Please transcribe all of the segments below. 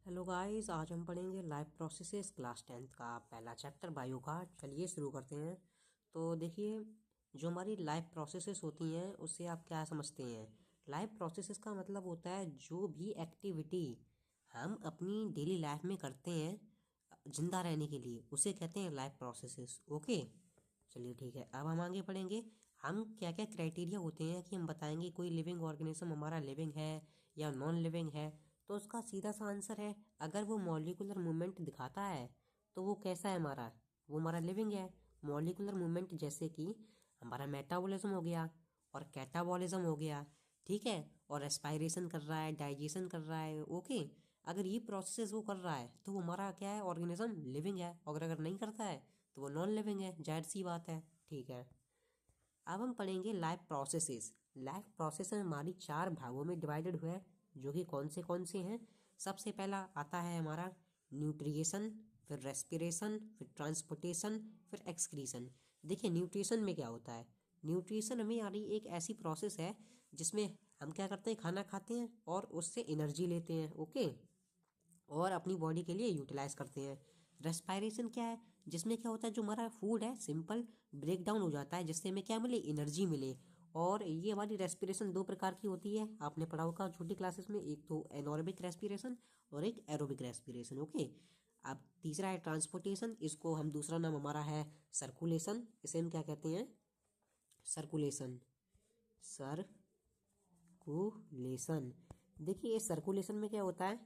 Hello guys, आज हम पढ़ेंगे लाइफ प्रोसेसेस क्लास 10th का पहला चैप्टर बायो का। चलिए शुरू करते हैं। तो देखिए, जो हमारी लाइफ प्रोसेसेस होती हैं उससे आप क्या समझते हैं। लाइफ प्रोसेसेस का मतलब होता है जो भी एक्टिविटी हम अपनी डेली लाइफ में करते हैं जिंदा रहने के लिए, उसे कहते हैं लाइफ प्रोसेसेस। ओके, चलिए ठीक है। अब हम आगे पढ़ेंगे। हम क्या क्या क्राइटेरिया होते हैं कि हम बताएंगे कोई लिविंग ऑर्गेनिज्म हमारा लिविंग है या नॉन लिविंग है। तो उसका सीधा सा आंसर है, अगर वो मॉलिक्यूलर मूवमेंट दिखाता है तो वो कैसा है हमारा, वो हमारा लिविंग है। मॉलिक्यूलर मूवमेंट जैसे कि हमारा मेटाबॉलिज्म हो गया और कैटाबॉलिज्म हो गया, ठीक है, और रेस्पायरेशन कर रहा है, डाइजेशन कर रहा है। ओके, अगर ये प्रोसेस वो कर रहा है तो वो हमारा क्या है, ऑर्गेनिज्म लिविंग है। और अगर नहीं करता है तो वो नॉन लिविंग है, जाहिर सी बात है। ठीक है, अब हम पढ़ेंगे लाइफ प्रोसेसेस। लाइफ प्रोसेस हमारी 4 भागों में डिवाइडेड हुए हैं, जो कि कौन से हैं। सबसे पहला आता है हमारा न्यूट्रिएशन, फिर रेस्पिरेशन, फिर ट्रांसपोर्टेशन, फिर एक्सक्रीशन। देखिए न्यूट्रिशन में क्या होता है। न्यूट्रिशन हमें यानी एक ऐसी प्रोसेस है जिसमें हम क्या करते हैं, खाना खाते हैं और उससे एनर्जी लेते हैं। ओके, और अपनी बॉडी के लिए यूटिलाइज करते हैं। रेस्पायरेशन क्या है, जिसमें क्या होता है, जो हमारा फूड है सिंपल ब्रेक डाउन हो जाता है जिससे हमें क्या मिले, एनर्जी मिले। और ये हमारी रेस्पिरेशन 2 प्रकार की होती है, आपने पढ़ा होगा छोटी क्लासेस में। एक तो एनोरेबिक रेस्पिरेशन और एक एरोबिक रेस्पिरेशन। ओके, अब तीसरा है ट्रांसपोर्टेशन। इसको हम, दूसरा नाम हमारा है सर्कुलेशन। इसे हम क्या कहते हैं, सर्कुलेशन। सर्कुलेशन। देखिए ये सर्कुलेशन में क्या होता है,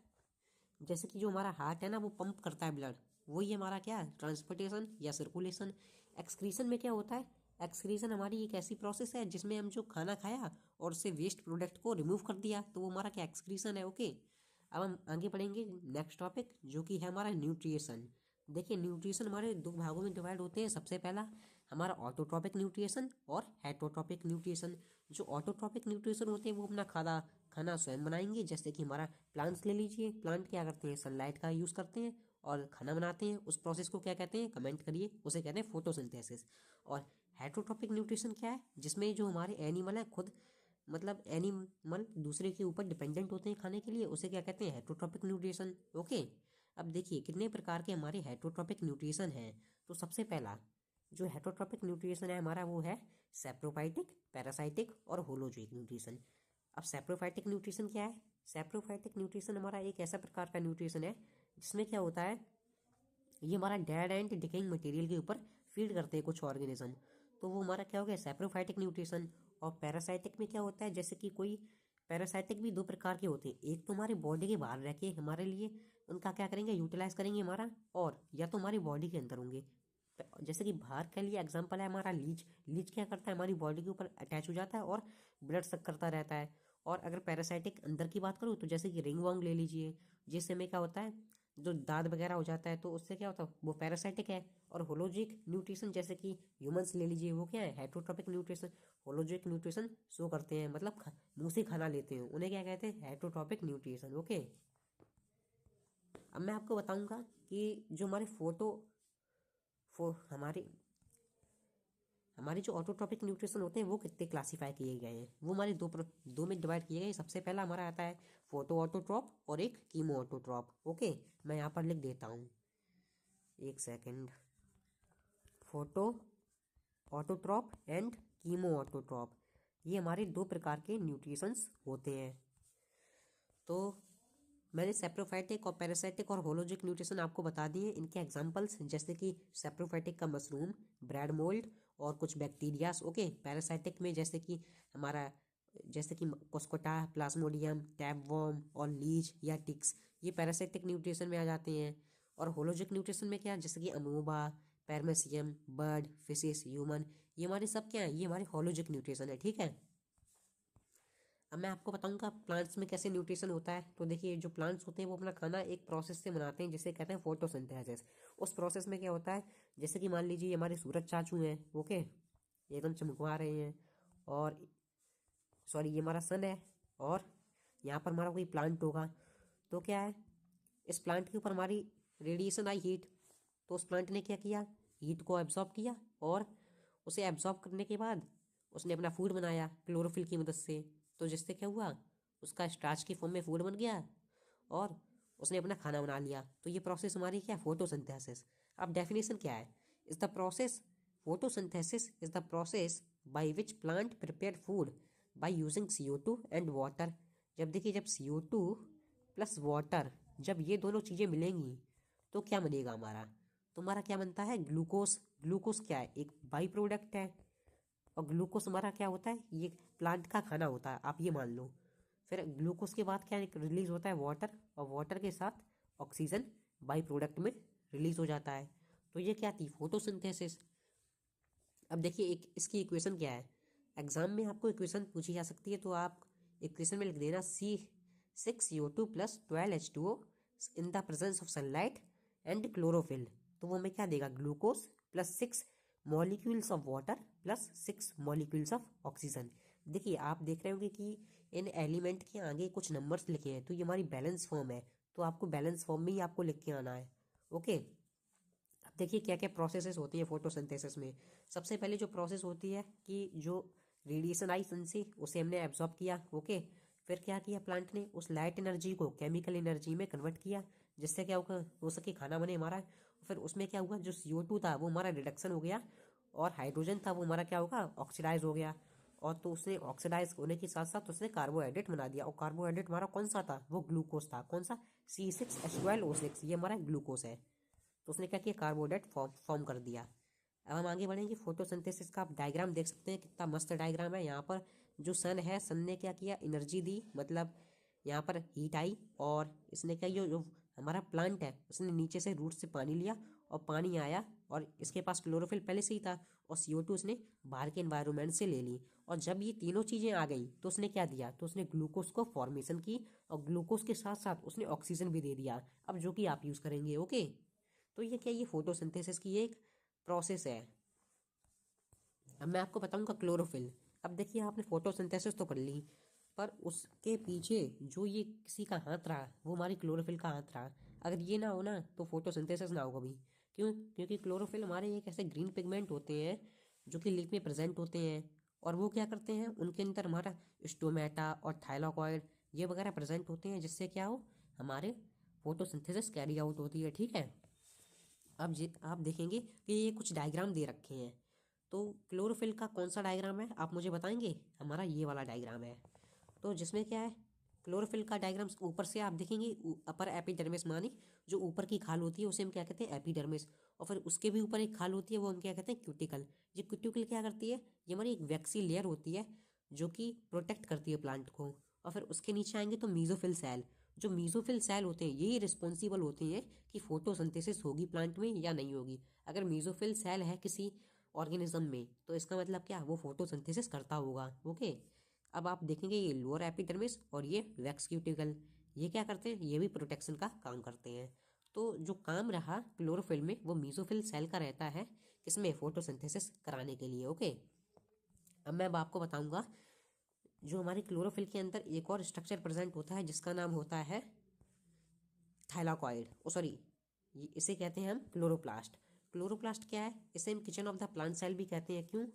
जैसे कि जो हमारा हार्ट है ना, वो पंप करता है ब्लड, वही हमारा क्या, ट्रांसपोर्टेशन या सर्कुलेशन। एक्सक्रीशन में क्या होता है, एक्सक्रीशन हमारी एक ऐसी प्रोसेस है जिसमें हम जो खाना खाया और उससे वेस्ट प्रोडक्ट को रिमूव कर दिया, तो वो हमारा क्या, एक्सक्रीशन है। ओके, अब हम आगे बढ़ेंगे नेक्स्ट टॉपिक, जो कि है हमारा न्यूट्रिएशन। देखिए न्यूट्रिशन हमारे 2 भागों में डिवाइड होते हैं। सबसे पहला हमारा ऑटोट्रॉपिक न्यूट्रिशन और हेटरोट्रॉपिक न्यूट्रिशन। जो ऑटोट्रॉपिक न्यूट्रिशन होते हैं वो अपना खाना खाना स्वयं बनाएंगे। जैसे कि हमारा प्लांट्स ले लीजिए, प्लांट क्या करते हैं, सनलाइट का यूज़ करते हैं और खाना बनाते हैं। उस प्रोसेस को क्या कहते हैं, कमेंट करिए, उसे कहते हैं फोटोसिंथेसिस। और हेटरोट्रॉपिक न्यूट्रिशन क्या है, जिसमें जो हमारे एनिमल है खुद, मतलब एनिमल दूसरे के ऊपर डिपेंडेंट होते हैं खाने के लिए, उसे क्या कहते हैं, हेटरोट्रॉपिक न्यूट्रिशन। ओके, अब देखिए कितने प्रकार के हमारे हेटरोट्रॉपिक न्यूट्रिशन हैं। तो सबसे पहला जो हेटरोट्रॉपिक न्यूट्रिशन है हमारा, वो है सेप्रोफाइटिक, पैरासाइटिक और होलोजोइक न्यूट्रिशन। अब सेप्रोफाइटिक न्यूट्रिशन क्या है, सेप्रोफाइटिक न्यूट्रिशन हमारा एक ऐसा प्रकार का न्यूट्रिशन है जिसमें क्या होता है, ये हमारा डेड एंड डिकेइंग मटेरियल के ऊपर फीड करते हैं कुछ ऑर्गेनिज्म, तो वो हमारा क्या हो गया, सेप्रोफाइटिक न्यूट्रिशन। और पैरासाइटिक में क्या होता है, जैसे कि कोई, पैरासाइटिक भी 2 प्रकार के होते हैं। एक तो हमारे बॉडी के बाहर रह के हमारे लिए उनका क्या करेंगे, यूटिलाइज करेंगे हमारा, और या तो हमारी बॉडी के अंदर होंगे। जैसे कि बाहर के लिए एग्जांपल है हमारा लीच। लीच क्या करता है, हमारी बॉडी के ऊपर अटैच हो जाता है और ब्लड सक करता रहता है। और अगर पैरासाइटिक अंदर की बात करूँ तो जैसे कि रिंग वर्म ले लीजिए, जिससे में क्या होता है, जो दाद वगैरह हो जाता है, तो उससे क्या होता है, वो पैरासाइटिक है। और होलोजिक न्यूट्रिशन जैसे कि ह्यूमंस ले लीजिए, वो क्या है, हेटरोट्रॉपिक न्यूट्रिशन। होलोजिक न्यूट्रिशन शो करते हैं, मतलब मुंह से खाना लेते हैं, उन्हें क्या कहते हैं, हेटरोट्रॉपिक न्यूट्रिशन। ओके, अब मैं आपको बताऊंगा कि जो हमारे हमारी हमारी जो ऑटोट्रॉपिक न्यूट्रिशन होते हैं वो कितने क्लासीफाई किए गए हैं, वो हमारे दो में डिवाइड किए गए। सबसे पहला हमारा आता है फोटो ऑटोट्रॉप और एक कीमो ऑटोट्रॉप। ओके, मैं यहाँ पर लिख देता हूँ, एक second. Photo autotroph and chemo autotroph, ये हमारे 2 प्रकार के न्यूट्रिशंस होते हैं। तो मैंने सेप्रोफाइटिक और पैरासाइटिक और होलोजिक न्यूट्रिशन आपको बता दिए। इनके एग्जांपल्स जैसे कि सेप्रोफाइटिक का मशरूम, ब्रेड मोल्ड और कुछ बैक्टीरियाज। ओके, पैरासाइटिक में जैसे कि हमारा, जैसे कि कोस्कोटा, प्लाज्मोडियम, टैपवर्म और लीच या टिक्स, ये पैरासाइटिक न्यूट्रिशन में आ जाते हैं। और होलोजिक न्यूट्रिशन में क्या है, जैसे कि अमोबा, पैरमेसियम, बर्ड, फिशेस, ह्यूमन, ये हमारे सब क्या है, ये हमारे होलोजिक न्यूट्रिशन है। ठीक है, अब मैं आपको बताऊंगा प्लांट्स में कैसे न्यूट्रिशन होता है। तो देखिए जो प्लांट्स होते हैं वो अपना खाना एक प्रोसेस से बनाते हैं जिसे कहते हैं फोटोसिंथेसिस। उस प्रोसेस में क्या होता है, जैसे कि मान लीजिए हमारे सूरज चाचू हैं, ओके, एकदम चमकवा रहे हैं, और सॉरी ये हमारा सन है, और यहाँ पर हमारा कोई प्लांट होगा, तो क्या है, इस प्लांट के ऊपर हमारी रेडिएशन आई, हीट, तो उस प्लांट ने क्या किया, हीट को एब्जॉर्ब किया, और उसे एब्जॉर्ब करने के बाद उसने अपना फूड बनाया क्लोरोफिल की मदद से। तो जिससे क्या हुआ, उसका स्टार्च की फॉर्म में फूड बन गया, और उसने अपना खाना बना लिया। तो ये प्रोसेस हमारी क्या है? फोटोसिंथेसिस। अब डेफिनेशन क्या है? Is the process photosynthesis is the process by which plant prepare food by using CO2 and water. जब देखिए, जब CO2 प्लस वाटर, जब ये दोनों चीज़ें मिलेंगी तो क्या बनेगा हमारा? तो हमारा क्या बनता है? ग्लूकोज। ग्लूकोज क्या है? एक बाई प्रोडक्ट है। और ग्लूकोज हमारा क्या होता है? ये प्लांट का खाना होता है, आप ये मान लो। फिर ग्लूकोज के बाद क्या रिलीज होता है? वाटर। और वाटर के साथ ऑक्सीजन बाई प्रोडक्ट में रिलीज हो जाता है। तो ये क्या थी? फोटोसिंथेसिस। अब देखिए, एक इसकी इक्वेशन क्या है? एग्जाम में आपको इक्वेशन पूछी जा सकती है, तो आप इक्वेशन में लिख देना C6CO2 plus 12H2O in the presence of sunlight and chlorophyll. तो वो हमें क्या देगा? Glucose plus 6 molecules of water plus 6 molecules of oxygen. देखिए, आप देख रहे होंगे कि इन एलिमेंट के आगे कुछ नंबर्स लिखे हैं, तो ये हमारी बैलेंस फॉर्म है। तो आपको बैलेंस फॉर्म में ही आपको लिख के आना है। ओके। अब देखिए क्या क्या प्रोसेसेस होती हैं फोटोसिंथेसिस में। सबसे पहले जो प्रोसेस होती है कि जो रेडिएशन आई सन से, उसे हमने एब्जॉर्ब किया। ओके। फिर क्या किया प्लांट ने? उस लाइट एनर्जी को केमिकल एनर्जी में कन्वर्ट किया, जिससे क्या होगा? हो सके खाना बने हमारा। फिर उसमें क्या हुआ? जो CO2 था वो हमारा रिडक्शन हो गया, और हाइड्रोजन था वो हमारा क्या होगा? ऑक्सीडाइज हो गया। और तो उसने ऑक्सीडाइज होने के साथ साथ उसने कार्बोहाइड्रेट बना दिया। और कार्बोहाइड्रेट हमारा कौन सा था? वो ग्लूकोज था। कौन सा? C6H12O6, ये हमारा ग्लूकोज है। तो उसने क्या किया? कार्बोहाइड्रेट फॉर्म कर दिया। अब हम आगे बढ़ेंगे। फोटोसिंथेसिस का आप डायग्राम देख सकते हैं, कितना मस्त डायग्राम है। यहाँ पर जो सन है, सन ने क्या किया? एनर्जी दी, मतलब यहाँ पर हीट आई। और इसने क्या, जो हमारा प्लांट है उसने नीचे से रूट से पानी लिया, और पानी आया, और इसके पास क्लोरोफिल पहले से ही था, और CO2 उसने बाहर के एनवायरनमेंट से ले ली। और जब ये तीनों चीज़ें आ गई तो उसने क्या दिया? तो उसने ग्लूकोज को फॉर्मेशन की, और ग्लूकोज के साथ साथ उसने ऑक्सीजन भी दे दिया, अब जो कि आप यूज़ करेंगे। ओके। तो ये क्या? ये फोटोसिंथेसिस की एक प्रोसेस है। अब मैं आपको बताऊंगा क्लोरोफिल। अब देखिए, आपने फोटोसिंथेसिस तो कर ली, पर उसके पीछे जो ये किसी का हाथ रहा, वो हमारी क्लोरोफिल का हाथ रहा। अगर ये ना हो ना, तो फोटोसिंथेसिस ना हो कभी। क्यों? क्योंकि क्लोरोफिल हमारे एक ऐसे ग्रीन पिगमेंट होते हैं जो कि लीफ में प्रेजेंट होते हैं। और वो क्या करते हैं? उनके अंदर हमारा स्टोमेटा और थाइलाकॉइड ये वगैरह प्रेजेंट होते हैं, जिससे क्या हो? हमारे फोटोसिंथेसिस कैरी आउट होती है। ठीक है। अब आप देखेंगे कि ये कुछ डायग्राम दे रखे हैं। तो क्लोरोफिल का कौन सा डायग्राम है, आप मुझे बताएंगे? हमारा ये वाला डायग्राम है। तो जिसमें क्या है? क्लोरोफिल का डायग्राम ऊपर से आप देखेंगे, अपर एपिडर्मिस, मानी जो ऊपर की खाल होती है उसे हम क्या कहते हैं? एपिडर्मिस। और फिर उसके भी ऊपर एक खाल होती है, वो हम क्या कहते हैं? क्यूटिकल। ये क्यूटिकल क्या करती है? ये हमारी एक वैक्सी लेयर होती है, जो कि प्रोटेक्ट करती है प्लांट को। और फिर उसके नीचे आएंगे तो मीजोफिल सेल। जो मीजोफिल सेल होते हैं, यही रिस्पॉन्सिबल होते हैं कि फोटोसिंथेसिस होगी प्लांट में या नहीं होगी। अगर मीजोफिल सेल है किसी ऑर्गेनिज्म में, तो इसका मतलब क्या? वो फोटोसिंथेसिस करता होगा। ओके। अब आप देखेंगे ये लोअर एपिडर्मिस और ये वैक्स क्यूटिकल, ये क्या करते हैं? ये भी प्रोटेक्शन का काम करते हैं। तो जो काम रहा क्लोरोफिल में, वो मीजोफिल सेल का रहता है, किसमें? फोटोसिंथेसिस कराने के लिए। ओके। अब मैं अब आपको बताऊंगा, जो हमारे क्लोरोफिल के अंदर एक और स्ट्रक्चर प्रेजेंट होता है, जिसका नाम होता है थाइलाकॉइड। ओ सॉरी, इसे कहते हैं हम क्लोरोप्लास्ट। क्लोरोप्लास्ट क्या है? इसे हम kitchen of the plant cell भी कहते हैं। क्यों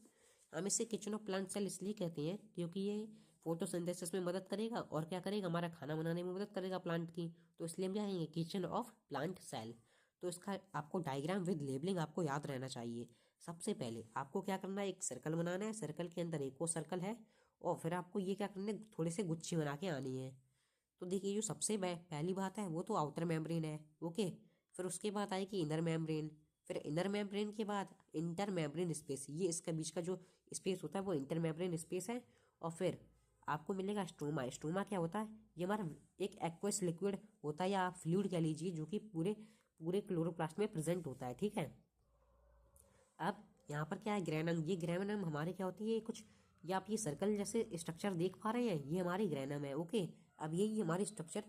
हम इसे किचन ऑफ प्लांट सेल इसलिए कहते हैं? क्योंकि ये फोटोसिंथेसिस में मदद करेगा, और क्या करेगा? हमारा खाना बनाने में मदद करेगा प्लांट की। तो इसलिए हम क्या कहेंगे? Kitchen of plant cell. तो इसका आपको डायग्राम विद लेबलिंग आपको याद रहना चाहिए। सबसे पहले आपको क्या करना है? एक सर्कल बनाना है, सर्कल के अंदर एक और सर्कल है, और फिर आपको ये क्या करना है? थोड़े से गुच्छे बना के आनी है। तो देखिए, जो सबसे पहली बात है वो तो आउटर मेम्ब्रेन है। ओके। फिर उसके बाद आएगी इनर मेम्ब्रेन। फिर इनर मेम्ब्रेन के बाद इंटर मेम्ब्रेन स्पेस, ये इसका बीच का जो स्पेस होता है वो इंटर मेम्ब्रेन स्पेस है। और फिर आपको मिलेगा स्ट्रोमा। स्ट्रोमा क्या होता है? ये हमारा एक एक्वस लिक्विड होता है, या आप फ्लूइड कह लीजिए, जो कि पूरे पूरे क्लोरोप्लास्ट में प्रेजेंट होता है। ठीक है। अब यहाँ पर क्या है? ग्रेनम। ये ग्रेनम हमारे क्या होती है? कुछ, या आप ये सर्कल जैसे स्ट्रक्चर देख पा रहे हैं, ये हमारी ग्रेनम है। ओके। अब यही हमारी स्ट्रक्चर,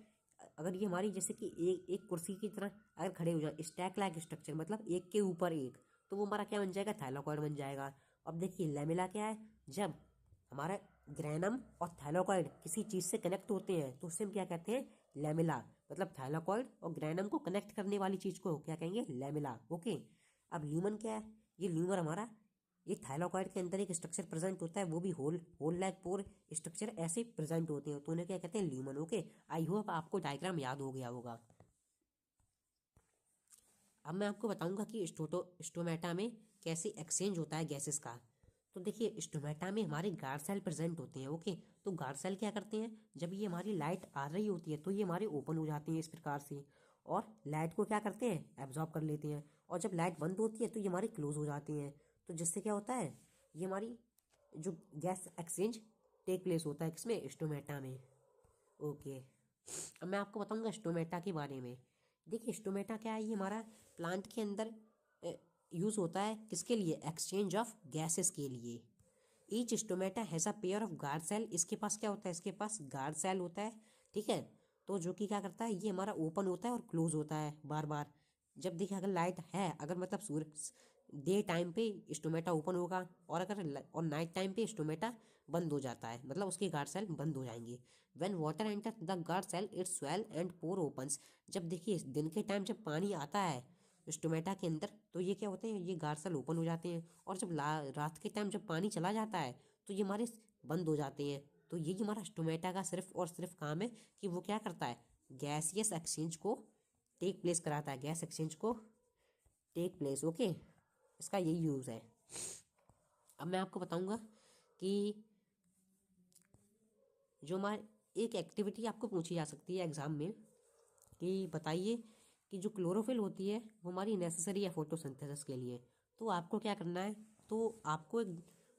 अगर ये हमारी जैसे कि एक एक कुर्सी की तरह अगर खड़े हो जाए, स्टैक लाइक स्ट्रक्चर, मतलब एक के ऊपर एक, तो वो हमारा क्या बन जाएगा? थाइलाकॉइड बन जाएगा। अब देखिए लैमेला क्या है? जब हमारा ग्रेनम और थाइलाकॉइड किसी चीज़ से कनेक्ट होते हैं तो उससे हम क्या कहते हैं? लैमेला। मतलब थाइलाकॉइड और ग्रेनम को कनेक्ट करने वाली चीज़ को क्या कहेंगे? लैमेला। ओके। अब ल्यूमन क्या है? ये ल्यूमर हमारा, ये थाइलाकॉइड के अंदर एक स्ट्रक्चर प्रेजेंट होता है, वो भी whole whole like pore structure ऐसे प्रेजेंट होते हैं, तो उन्हें क्या कहते हैं? ल्यूमन। ओके। आई होप आपको डायग्राम याद हो गया होगा। अब मैं आपको बताऊंगा कि स्टोमेटा में कैसे एक्सचेंज होता है गैसेस का। तो देखिए स्टोमेटा में हमारे गार्ड सेल प्रेजेंट होते हैं। ओके, तो गार्ड सेल क्या करते हैं, जब ये हमारी लाइट आ रही होती है तो ये हमारे ओपन हो जाती हैं इस प्रकार से, और लाइट को क्या करते हैं, एब्जॉर्ब कर लेते हैं। और जब लाइट बंद होती है तो ये हमारी क्लोज हो जाती हैं। तो जिससे क्या होता है, ये हमारी जो गैस एक्सचेंज टेक प्लेस होता है किसमें, स्टोमेटा में। ओके, अब मैं आपको बताऊंगा स्टोमेटा के बारे में। देखिए स्टोमेटा क्या है, ये हमारा प्लांट के अंदर यूज़ होता है किसके लिए, एक्सचेंज ऑफ गैसेस के लिए। Each stomata has a pair of guard cell. इसके पास क्या होता है, इसके पास गार्ड सेल होता है, ठीक है। तो जो कि क्या करता है, ये हमारा ओपन होता है और क्लोज होता है बार बार। जब देखिए अगर लाइट है, अगर मतलब सूरज डे टाइम पे स्टोमेटा ओपन होगा, और और नाइट टाइम पे स्टोमेटा बंद हो जाता है, मतलब उसके गार्ड सेल बंद हो जाएंगे। When water enter the guard cell it swell and pore opens. जब देखिए दिन के टाइम जब पानी आता है स्टोमेटा के अंदर, तो ये क्या होते हैं, ये गार्ड सेल ओपन हो जाते हैं। और जब रात के टाइम जब पानी चला जाता है तो ये हमारे बंद हो जाते हैं। तो ये हमारा स्टोमेटा का सिर्फ और सिर्फ काम है कि वो क्या करता है, गैसियस एक्सचेंज को टेक प्लेस कराता है, गैस एक्सचेंज को टेक प्लेस। ओके, इसका यही यूज़ है। अब मैं आपको बताऊंगा कि जो हमारे एक एक्टिविटी आपको पूछी जा सकती है एग्ज़ाम में, कि बताइए कि जो क्लोरोफिल होती है वो हमारी नेसेसरी है फोटोसिंथेसिस के लिए। तो आपको क्या करना है, तो आपको एक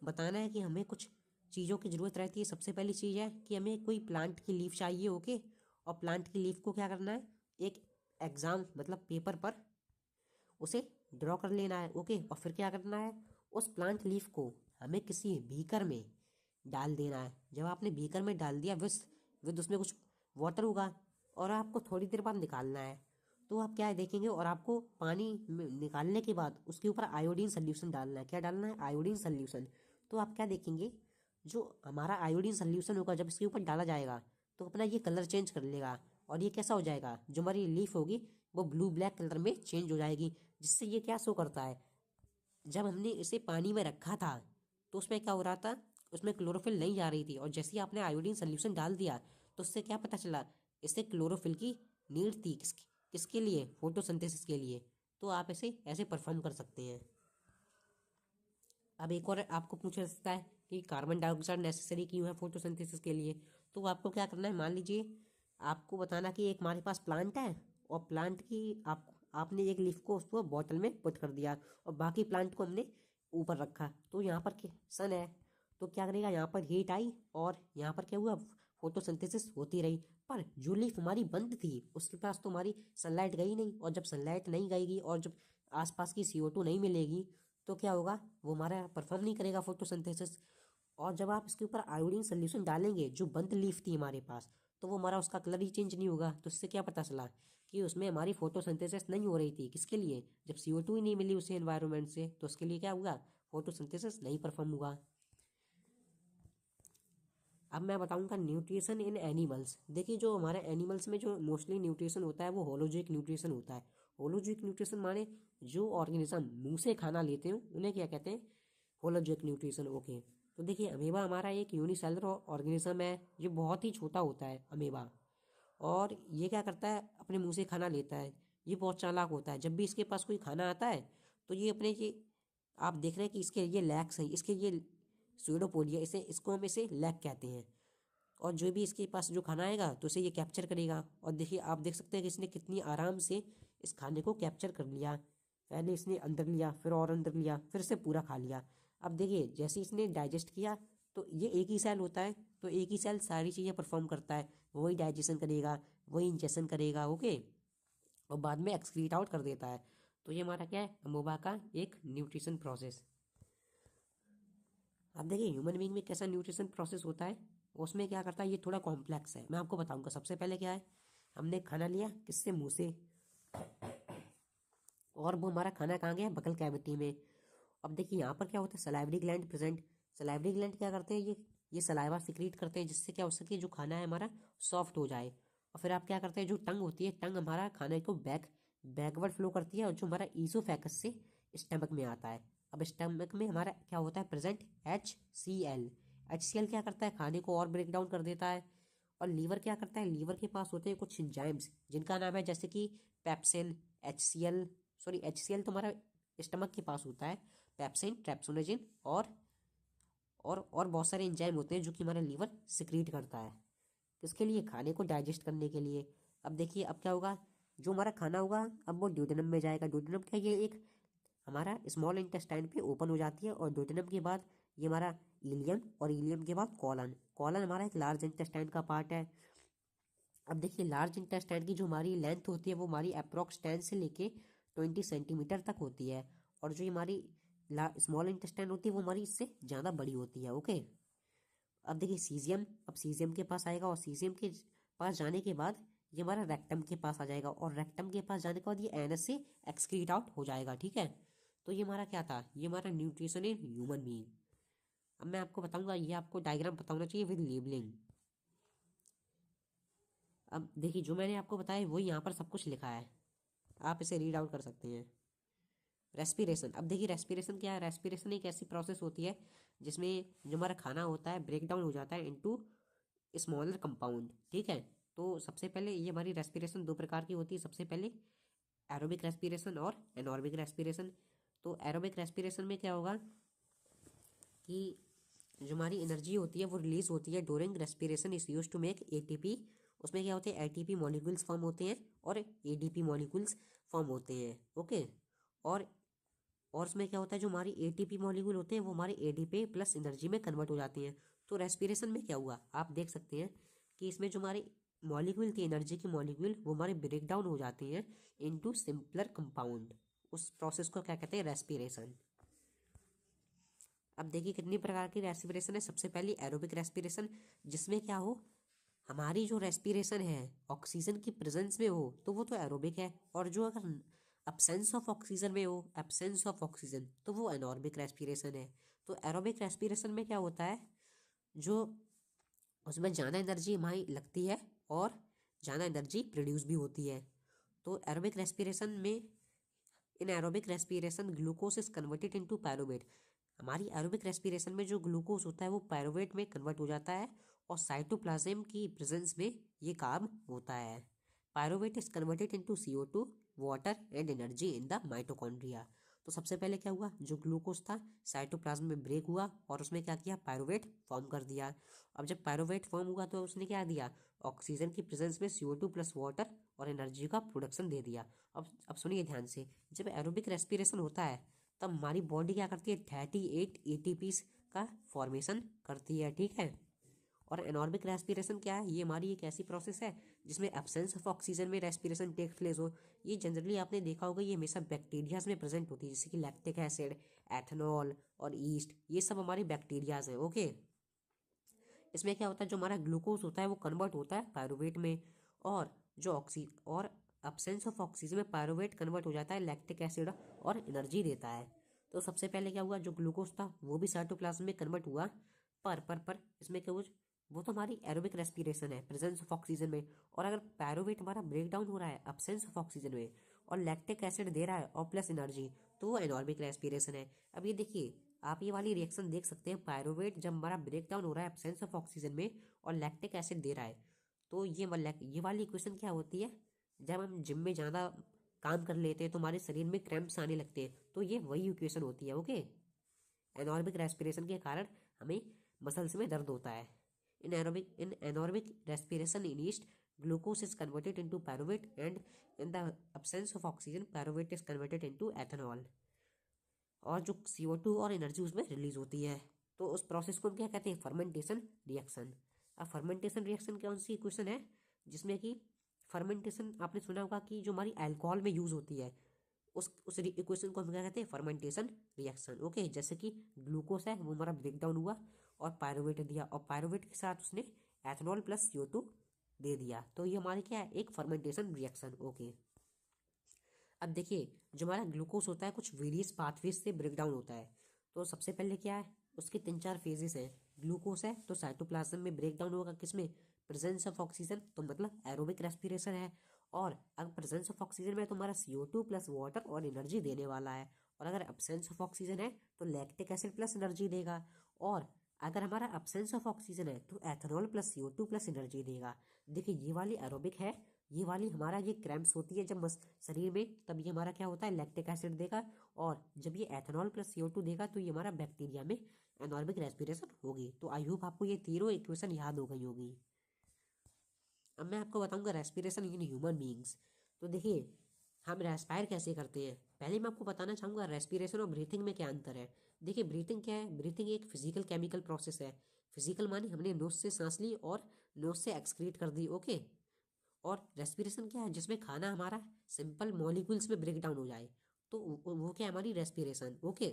बताना है कि हमें कुछ चीज़ों की ज़रूरत रहती है। सबसे पहली चीज़ है कि हमें कोई प्लांट की लीफ चाहिए। ओके, और प्लांट की लीफ को क्या करना है, एक एग्ज़ाम मतलब पेपर पर उसे ड्रॉ कर लेना है। ओके, और फिर क्या करना है, उस प्लांट लीफ को हमें किसी बीकर में डाल देना है। जब आपने बीकर में डाल दिया विद उसमें कुछ वाटर होगा, और आपको थोड़ी देर बाद निकालना है। तो आप क्या देखेंगे, और आपको पानी निकालने के बाद उसके ऊपर आयोडीन सोल्यूशन डालना है। क्या डालना है, आयोडीन सोल्यूशन। तो आप क्या देखेंगे, जो हमारा आयोडीन सोल्यूशन होगा जब इसके ऊपर डाला जाएगा तो अपना ये कलर चेंज कर लेगा, और ये कैसा हो जाएगा, जो हमारी लीफ होगी वो ब्लू ब्लैक कलर में चेंज हो जाएगी। जिससे ये क्या शो करता है, जब हमने इसे पानी में रखा था तो उसमें क्या हो रहा था, उसमें क्लोरोफिल नहीं जा रही थी, और जैसे ही आपने आयोडीन सोल्यूशन डाल दिया तो उससे क्या पता चला, इससे क्लोरोफिल की नीड थी किसके लिए, फोटोसिंथेसिस के लिए। तो आप इसे ऐसे परफॉर्म कर सकते हैं। अब एक और आपको पूछा जा सकता है कि कार्बन डाइऑक्साइड नेसेसरी क्यों है फोटोसिंथेसिस के लिए। तो आपको क्या करना है, मान लीजिए आपको बताना कि एक हमारे पास प्लांट है, और प्लांट की आपने एक लीफ को उसको बॉटल में पुट कर दिया, और बाकी प्लांट को हमने ऊपर रखा। तो यहाँ पर सन है, तो क्या करेगा, यहाँ पर हीट आई और यहाँ पर क्या हुआ, फोटोसिंथेसिस होती रही। पर जो लीफ हमारी बंद थी उसके पास तो हमारी सनलाइट गई नहीं, और जब सनलाइट नहीं गएगी और जब आसपास की CO2 नहीं मिलेगी तो क्या होगा, वो हमारा परफॉर्म नहीं करेगा फोटोसिंथेसिस। और जब आप इसके ऊपर आयोडीन सोल्यूशन डालेंगे जो बंद लीफ थी हमारे पास, तो वो हमारा उसका कलर ही चेंज नहीं होगा। तो इससे क्या पता चला कि उसमें हमारी फोटोसिंथेसिस नहीं हो रही थी। किसके लिए, जब CO2 ही नहीं मिली उसे एनवायरनमेंट से, तो उसके लिए क्या हुआ, फोटोसिंथेसिस नहीं परफॉर्म हुआ। अब मैं बताऊंगा न्यूट्रिशन इन एनिमल्स। देखिए जो हमारे एनिमल्स में जो मोस्टली न्यूट्रिशन होता है वो होलोजिक न्यूट्रिशन होता है। होलोजिक न्यूट्रिशन माने जो ऑर्गेनिज्म मुंह से खाना लेते हैं उन्हें क्या कहते हैं, होलोजिक न्यूट्रिशन। ओके, तो देखिए अमीबा हमारा एक यूनिसेलुलर ऑर्गेनिज्म है, ये बहुत ही छोटा होता है अमीबा। और ये क्या करता है, अपने मुंह से खाना लेता है। ये बहुत चालाक होता है, जब भी इसके पास कोई खाना आता है तो ये अपने ये आप देख रहे हैं कि इसके ये लैग्स हैं, इसके ये स्यूडोपोडिया, इसको हम इसे लैग कहते हैं। और जो भी इसके पास जो खाना आएगा तो इसे ये कैप्चर करेगा। और देखिए आप देख सकते हैं कि इसने कितनी आराम से इस खाने को कैप्चर कर लिया। पहले इसने अंदर लिया, फिर और अंदर लिया, फिर इसे पूरा खा लिया। अब देखिए जैसे इसने डाइजेस्ट किया, तो ये एक ही सेल होता है, तो एक ही सेल सारी चीज़ें परफॉर्म करता है। वही डाइजेशन करेगा, वही इंजेक्शन करेगा। ओके, और बाद में एक्सक्रीट आउट कर देता है। तो ये हमारा क्या है, अमोबा का एक न्यूट्रिशन प्रोसेस। अब देखिए ह्यूमन बीइंग में कैसा न्यूट्रिशन प्रोसेस होता है, उसमें क्या करता है, ये थोड़ा कॉम्प्लेक्स है। मैं आपको बताऊंगा। सबसे पहले क्या है, हमने खाना लिया किससे, मुंह से, और वो हमारा खाना कहाँ गया, बकल कैविटी में। अब देखिए यहाँ पर क्या होता है, salivary gland present. Salivary gland क्या करते हैं, ये सलाइवा सिक्रीट करते हैं, जिससे क्या हो सके, जो खाना है हमारा सॉफ्ट हो जाए। और फिर आप क्या करते हैं, जो टंग होती है, टंग हमारा खाने को बैकवर्ड फ्लो करती है, और जो हमारा ईसोफेगस से स्टमक में आता है। अब स्टमक में हमारा क्या होता है प्रेजेंट, HCl। HCl क्या करता है, खाने को और ब्रेक डाउन कर देता है। और लीवर क्या करता है, लीवर के पास होते हैं कुछ एंजाइम्स जिनका नाम है जैसे कि पेप्सिन, HCl सॉरी HCl तो हमारा स्टमक के पास होता है, पेप्सिन, ट्रेप्सोनेजिन और बहुत सारे एंजाइम होते हैं जो कि हमारा लीवर सिक्रीट करता है, किसके लिए, खाने को डाइजेस्ट करने के लिए। अब देखिए अब क्या होगा, जो हमारा खाना होगा अब वो ड्यूडेनम में जाएगा। ड्यूडेनम क्या, ये एक हमारा स्मॉल इंटेस्टाइन पे ओपन हो जाती है, और ड्यूडेनम के बाद ये हमारा इलियम, और इलियम के बाद कॉलन। कॉलन हमारा एक लार्ज इंटेस्टाइन का पार्ट है। अब देखिए लार्ज इंटेस्टाइन की जो हमारी लेंथ होती है वो हमारी अप्रोक्स 10 से लेके 20 सेंटीमीटर तक होती है, और जो हमारी स्मॉल इंटेस्टाइन होती है वो हमारी इससे ज़्यादा बड़ी होती है। ओके, अब देखिए सीजियम, अब सीजियम के पास आएगा, और सीजियम के पास जाने के बाद ये हमारा रेक्टम के पास आ जाएगा, और रेक्टम के पास जाने के बाद ये एनस से एक्सक्रीट आउट हो जाएगा। ठीक है, तो ये हमारा क्या था, ये हमारा न्यूट्रिशन इन ह्यूमन बीइंग। अब मैं आपको बताऊंगा, ये आपको डायग्राम पता होना चाहिए विद लेबलिंग। अब देखिए जो मैंने आपको बताया वही यहाँ पर सब कुछ लिखा है, आप इसे रीड आउट कर सकते हैं। रेस्पिरेशन, अब देखिए रेस्पिरेशन क्या है, रेस्पिरेशन एक ऐसी प्रोसेस होती है जिसमें जो हमारा खाना होता है ब्रेक डाउन हो जाता है इनटू स्मॉलर कंपाउंड। ठीक है, तो सबसे पहले ये हमारी रेस्पिरेशन दो प्रकार की होती है, सबसे पहले एरोबिक रेस्पिरेशन और एनॉर्बिक रेस्पिरेशन। तो एरोबिक रेस्पिरेशन में क्या होगा कि जो हमारी एनर्जी होती है वो रिलीज होती है during respiration is used to make ATP. उसमें क्या होते हैं, एटीपी मॉलिक्यूल्स फॉर्म होते हैं और एडीपी मॉलिक्यूल्स फॉर्म होते हैं। ओके, और और उसमें क्या होता है, जो हमारी एटीपी मॉलिक्यूल होते हैं वो हमारे एडीपी प्लस एनर्जी में कन्वर्ट हो जाती हैं। तो रेस्पिरेशन में क्या हुआ, आप देख सकते हैं कि इसमें जो हमारी मॉलिक्यूल थी एनर्जी की मॉलिक्यूल वो हमारे ब्रेक डाउन हो जाती हैं इनटू सिंपलर कंपाउंड। उस प्रोसेस को क्या कहते हैं, रेस्पिरेशन। अब देखिए कितनी प्रकार की रेस्पिरेशन है। सबसे पहली एरोबिक रेस्पिरेशन, जिसमें क्या हो, हमारी जो रेस्पिरेशन है ऑक्सीजन की प्रेजेंस में हो तो वो तो एरोबिक है, और जो अगर एब्सेंस ऑफ ऑक्सीजन में हो, एब्सेंस ऑफ ऑक्सीजन, तो वो एनॉर्बिक रेस्पिरेशन है। तो एरोबिक रेस्पिरेशन में क्या होता है, जो उसमें ज़्यादा एनर्जी हमारी लगती है और ज़्यादा एनर्जी प्रोड्यूस भी होती है। तो एरोबिक रेस्पिरेशन में, in aerobic respiration glucose is converted into pyruvate. हमारी एरोबिक रेस्पिरेशन में जो ग्लूकोज होता है वो पायरुवेट में कन्वर्ट हो जाता है, और साइटोप्लाज्म की प्रेजेंस में ये काम होता है। Pyruvate is converted into CO2, water and energy in the mitochondria. तो सबसे पहले क्या हुआ, जो ग्लूकोज था साइटोप्लाज्म में ब्रेक हुआ और उसमें क्या किया, पायरुवेट फॉर्म कर दिया। अब जब पायरुवेट फॉर्म हुआ तो उसने क्या दिया, ऑक्सीजन की प्रेजेंस में CO2 प्लस वाटर और एनर्जी का प्रोडक्शन दे दिया। अब सुनिए ध्यान से, जब एरोबिक रेस्पिरेशन होता है तब हमारी बॉडी क्या करती है, 38 ATPs का फॉर्मेशन करती है। ठीक है, और एनॉर्बिक रेस्पिरेशन क्या है, ये हमारी एक ऐसी प्रोसेस है जिसमें एब्सेंस ऑफ ऑक्सीजन में रेस्पिरेशन टेक प्लेस हो। ये जनरली आपने देखा होगा, ये हमेशा बैक्टीरियाज में प्रेजेंट होती है, जैसे कि लैक्टिक एसिड, एथेनॉल और ईस्ट, ये सब हमारे बैक्टीरियाज हैं। ओके, इसमें क्या होता है, जो हमारा ग्लूकोज होता है वो कन्वर्ट होता है पायरुवेट में, और जो और एब्सेंस ऑफ ऑक्सीजन में पायरुवेट कन्वर्ट हो जाता है लैक्टिक एसिड और एनर्जी देता है। तो सबसे पहले क्या हुआ, जो ग्लूकोज था वो भी साइटोप्लाज्म में कन्वर्ट हुआ, पर इसमें क्या हुआ, वो तो हमारी एरोबिक रेस्पिरेशन है प्रेजेंस ऑफ ऑक्सीजन में। और अगर पायरुवेट हमारा ब्रेक डाउन हो रहा है एब्सेंस ऑफ ऑक्सीजन में और लैक्टिक एसिड दे रहा है और प्लस एनर्जी, तो वो एनॉर्बिक रेस्पिरेशन है। अब ये देखिए, आप ये वाली रिएक्शन देख सकते हैं, पायरुवेट जब हमारा ब्रेक डाउन हो रहा है एब्सेंस ऑफ ऑक्सीजन में और लैक्टिक एसिड दे रहा है, तो ये वाली इक्वेशन क्या होती है, जब हम जिम में ज़्यादा काम कर लेते हैं तो हमारे शरीर में क्रैम्प्स आने लगते हैं, तो ये वही इक्वेशन होती है। ओके, एनॉर्बिक रेस्पिरेशन के कारण हमें मसल्स में दर्द होता है। In anaerobic respiration in yeast, glucose is converted into pyruvate, and in the absence of oxygen pyruvate is converted into ethanol, और जो CO2 और एनर्जी उसमें रिलीज होती है। तो उस प्रोसेस को हम क्या कहते हैं, फर्मेंटेशन रिएक्शन। अब फर्मेंटेशन रिएक्शन कौन सी इक्वेशन है, जिसमें कि फर्मेंटेशन आपने सुना होगा कि जो हमारी अल्कोहल में यूज होती है, उस इक्वेशन को हम क्या कहते हैं, फर्मेंटेशन रिएक्शन। ओके, जैसे कि ग्लूकोज है वो हमारा ब्रेक डाउन हुआ और पायरुवेट दिया, और पायरुवेट के साथ उसने एथेनॉल प्लस CO2 दे दिया, तो ये हमारी क्या है, एक फर्मेंटेशन रिएक्शन। ओके, अब देखिए जो हमारा ग्लूकोज होता है कुछ वेरियस पाथवेज से ब्रेक डाउन होता है। तो सबसे पहले क्या है, उसके 3-4 फेजेस हैं। ग्लूकोज है तो साइटोप्लाज्म में ब्रेक डाउन होगा, किसमें, प्रेजेंस ऑफ ऑक्सीजन, तो मतलब एरोबिक रेस्पिरेशन है। और अगर प्रेजेंस ऑफ ऑक्सीजन में तो हमारा CO2 प्लस वाटर और एनर्जी देने वाला है, और अगर एब्सेंस ऑफ ऑक्सीजन है तो लैक्टिक एसिड प्लस एनर्जी देगा, और अगर हमारा एब्सेंस ऑफ ऑक्सीजन है तो ethanol plus CO2 plus energy देगा। देखिए ये वाली एरोबिक है ये वाली हमारा ये क्रैम्प्स होती है जब शरीर में, तब ये हमारा क्या होता है, लैक्टिक एसिड देगा। और जब ये एथेनॉल प्लस CO2 देगा तो ये हमारा बैक्टीरिया में एनॉर्बिक रेस्पिरेशन होगी। तो आई होप आपको ये तीनों इक्वेशन याद हो गई होगी। अब मैं आपको बताऊंगा रेस्पिरेशन इन ह्यूमन बीइंग्स। तो देखिए हम रेस्पायर कैसे करते हैं। पहले मैं आपको बताना चाहूँगा रेस्पिरेशन और ब्रीथिंग में क्या अंतर है। देखिए ब्रीथिंग क्या है, ब्रीथिंग एक फिजिकल केमिकल प्रोसेस है। फिजिकल माने हमने नोज से सांस ली और नोज से एक्सक्रीट कर दी, ओके। और रेस्पिरेशन क्या है, जिसमें खाना हमारा सिंपल मॉलिक्यूल्स में ब्रेक डाउन हो जाए, तो वो क्या है, हमारी रेस्पिरेशन, ओके।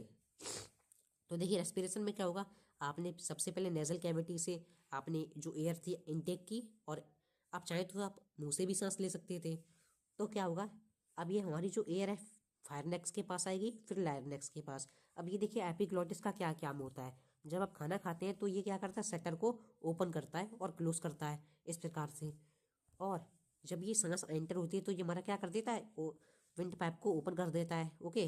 तो देखिए रेस्पिरेशन में क्या होगा, आपने सबसे पहले नेजल कैविटी से आपने जो एयर थी इनटेक की, और आप चाहें तो आप मुंह से भी सांस ले सकते थे। तो क्या होगा, अब ये हमारी जो एयर है फायरनेक्स के पास आएगी, फिर लायरनेक्स के पास। अब ये देखिए एपिग्लॉटिस का क्या काम होता है, जब आप खाना खाते हैं तो ये क्या करता है, शटर को ओपन करता है और क्लोज करता है इस प्रकार से। और जब ये सांस एंटर होती है तो ये हमारा क्या कर देता है, वो विंड पाइप को ओपन कर देता है, ओके।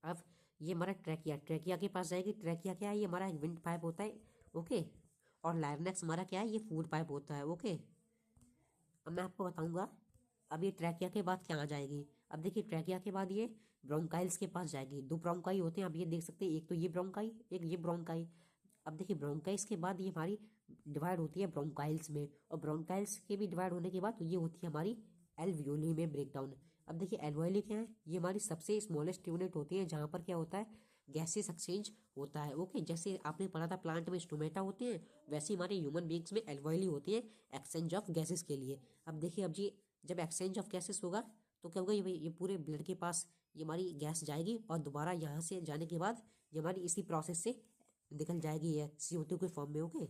अब ये हमारा ट्रैकिया, ट्रैकिया के पास जाएगी। ट्रैकिया क्या है, ये हमारा एक विंड पाइप होता है, ओके। और लायरनेक्स हमारा क्या है, ये फूड पाइप होता है, ओके। अब मैं आपको बताऊंगा अब ये ट्रैकिया के बाद क्या आ जाएगी। अब देखिए ट्रैकिया के बाद ये ब्रोंकाइल्स के पास जाएगी। दो ब्रोंकाई होते हैं, अब ये देख सकते हैं, एक तो ये ब्रोंकाई, एक ये ब्रोंकाई। अब देखिए ब्रोंकाइल्स के बाद ये हमारी डिवाइड होती है ब्रोंकाइल्स में, और ब्रोंकाइल्स के भी डिवाइड होने के बाद ये होती है हमारी एल्वियोली में ब्रेकडाउन। अब देखिए एल्वियोली क्या है, ये हमारी सबसे स्मॉलेस्ट यूनिट होती है जहाँ पर क्या होता है, गैसेस एक्सचेंज होता है, ओके। जैसे आपने पढ़ा था प्लांट में स्टोमेटा होते हैं, वैसे हमारे ह्यूमन बींग्स में एल्वियोली होती है एक्सचेंज ऑफ गैसेस के लिए। अब देखिए अब जी जब एक्सचेंज ऑफ गैसेस होगा तो क्या होगा, ये पूरे ब्लड के पास ये हमारी गैस जाएगी, और दोबारा यहाँ से जाने के बाद ये हमारी इसी प्रोसेस से निकल जाएगी ये CO2 के फॉर्म में, ओके।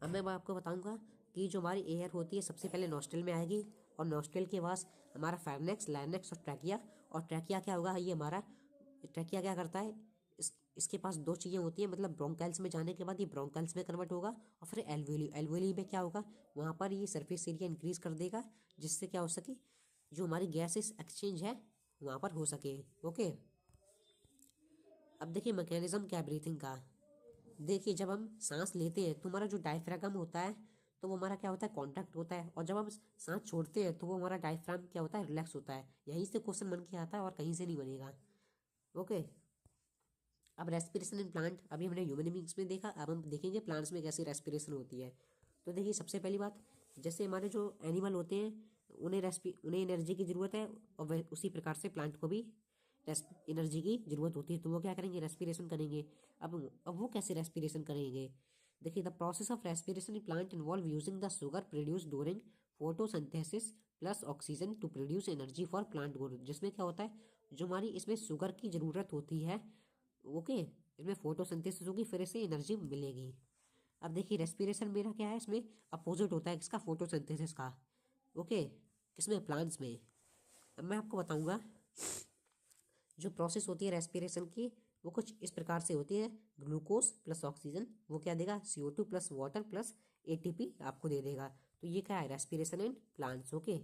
अब मैं आपको बताऊंगा कि जो हमारी एयर होती है सबसे पहले नॉस्ट्रल में आएगी, और नॉस्ट्रल के पास हमारा फायरनेक्स, लायरनेक्स और ट्रैकिया। और ट्रैकिया क्या होगा, ये हमारा ट्रैकिया क्या करता है, इसके पास दो चीज़ें होती हैं, मतलब ब्रोंकाइल्स में जाने के बाद ये ब्रोंकाइल्स में कन्वर्ट होगा, और फिर एल्वियोली, एल्वियोली में क्या होगा, वहाँ पर ये सरफेस एरिया इंक्रीज कर देगा, जिससे क्या हो सके, जो हमारी गैसेस एक्सचेंज है वहाँ पर हो सके, ओके। अब देखिए मैकेनिज्म क्या ब्रीथिंग का। देखिए जब हम सांस लेते हैं तो हमारा जो डायफ्रागम होता है तो वो हमारा क्या होता है, कॉन्ट्रैक्ट होता है, और जब हम सांस छोड़ते हैं तो वो हमारा डायफ्राम क्या होता है, रिलैक्स होता है। यहीं से क्वेश्चन बन के आता है और कहीं से नहीं बनेगा, ओके। अब रेस्पिरेशन इन प्लांट अभी हमने ह्यूमन बींग्स में देखा, अब हम देखेंगे प्लांट्स में कैसी रेस्पिरेशन होती है। तो देखिए सबसे पहली बात, जैसे हमारे जो एनिमल होते हैं उन्हें एनर्जी की ज़रूरत है, और वह उसी प्रकार से प्लांट को भी एनर्जी की ज़रूरत होती है, तो वो क्या करेंगे, रेस्पिरेशन करेंगे। अब वो कैसे रेस्पिरेशन करेंगे, देखिए the process of respiration in plant involve using the sugar produce during photosynthesis plus oxygen to produce energy for plant growth. जिसमें क्या होता है, जो हमारी इसमें शुगर की ज़रूरत होती है, ओके, इसमें फोटोसिंथेसिस होगी, फिर इससे एनर्जी मिलेगी। अब देखिए रेस्पिरेशन मेरा क्या है, इसमें अपोजिट होता है किसका, फोटोसिंथेसिस का, ओके, किसमें, प्लांट्स में। अब मैं आपको बताऊंगा जो प्रोसेस होती है रेस्पिरेशन की, वो कुछ इस प्रकार से होती है। ग्लूकोज प्लस ऑक्सीजन वो क्या देगा, CO2 plus water plus ATP आपको दे देगा। तो ये क्या है, रेस्पिरेशन इन प्लांट्स, ओके।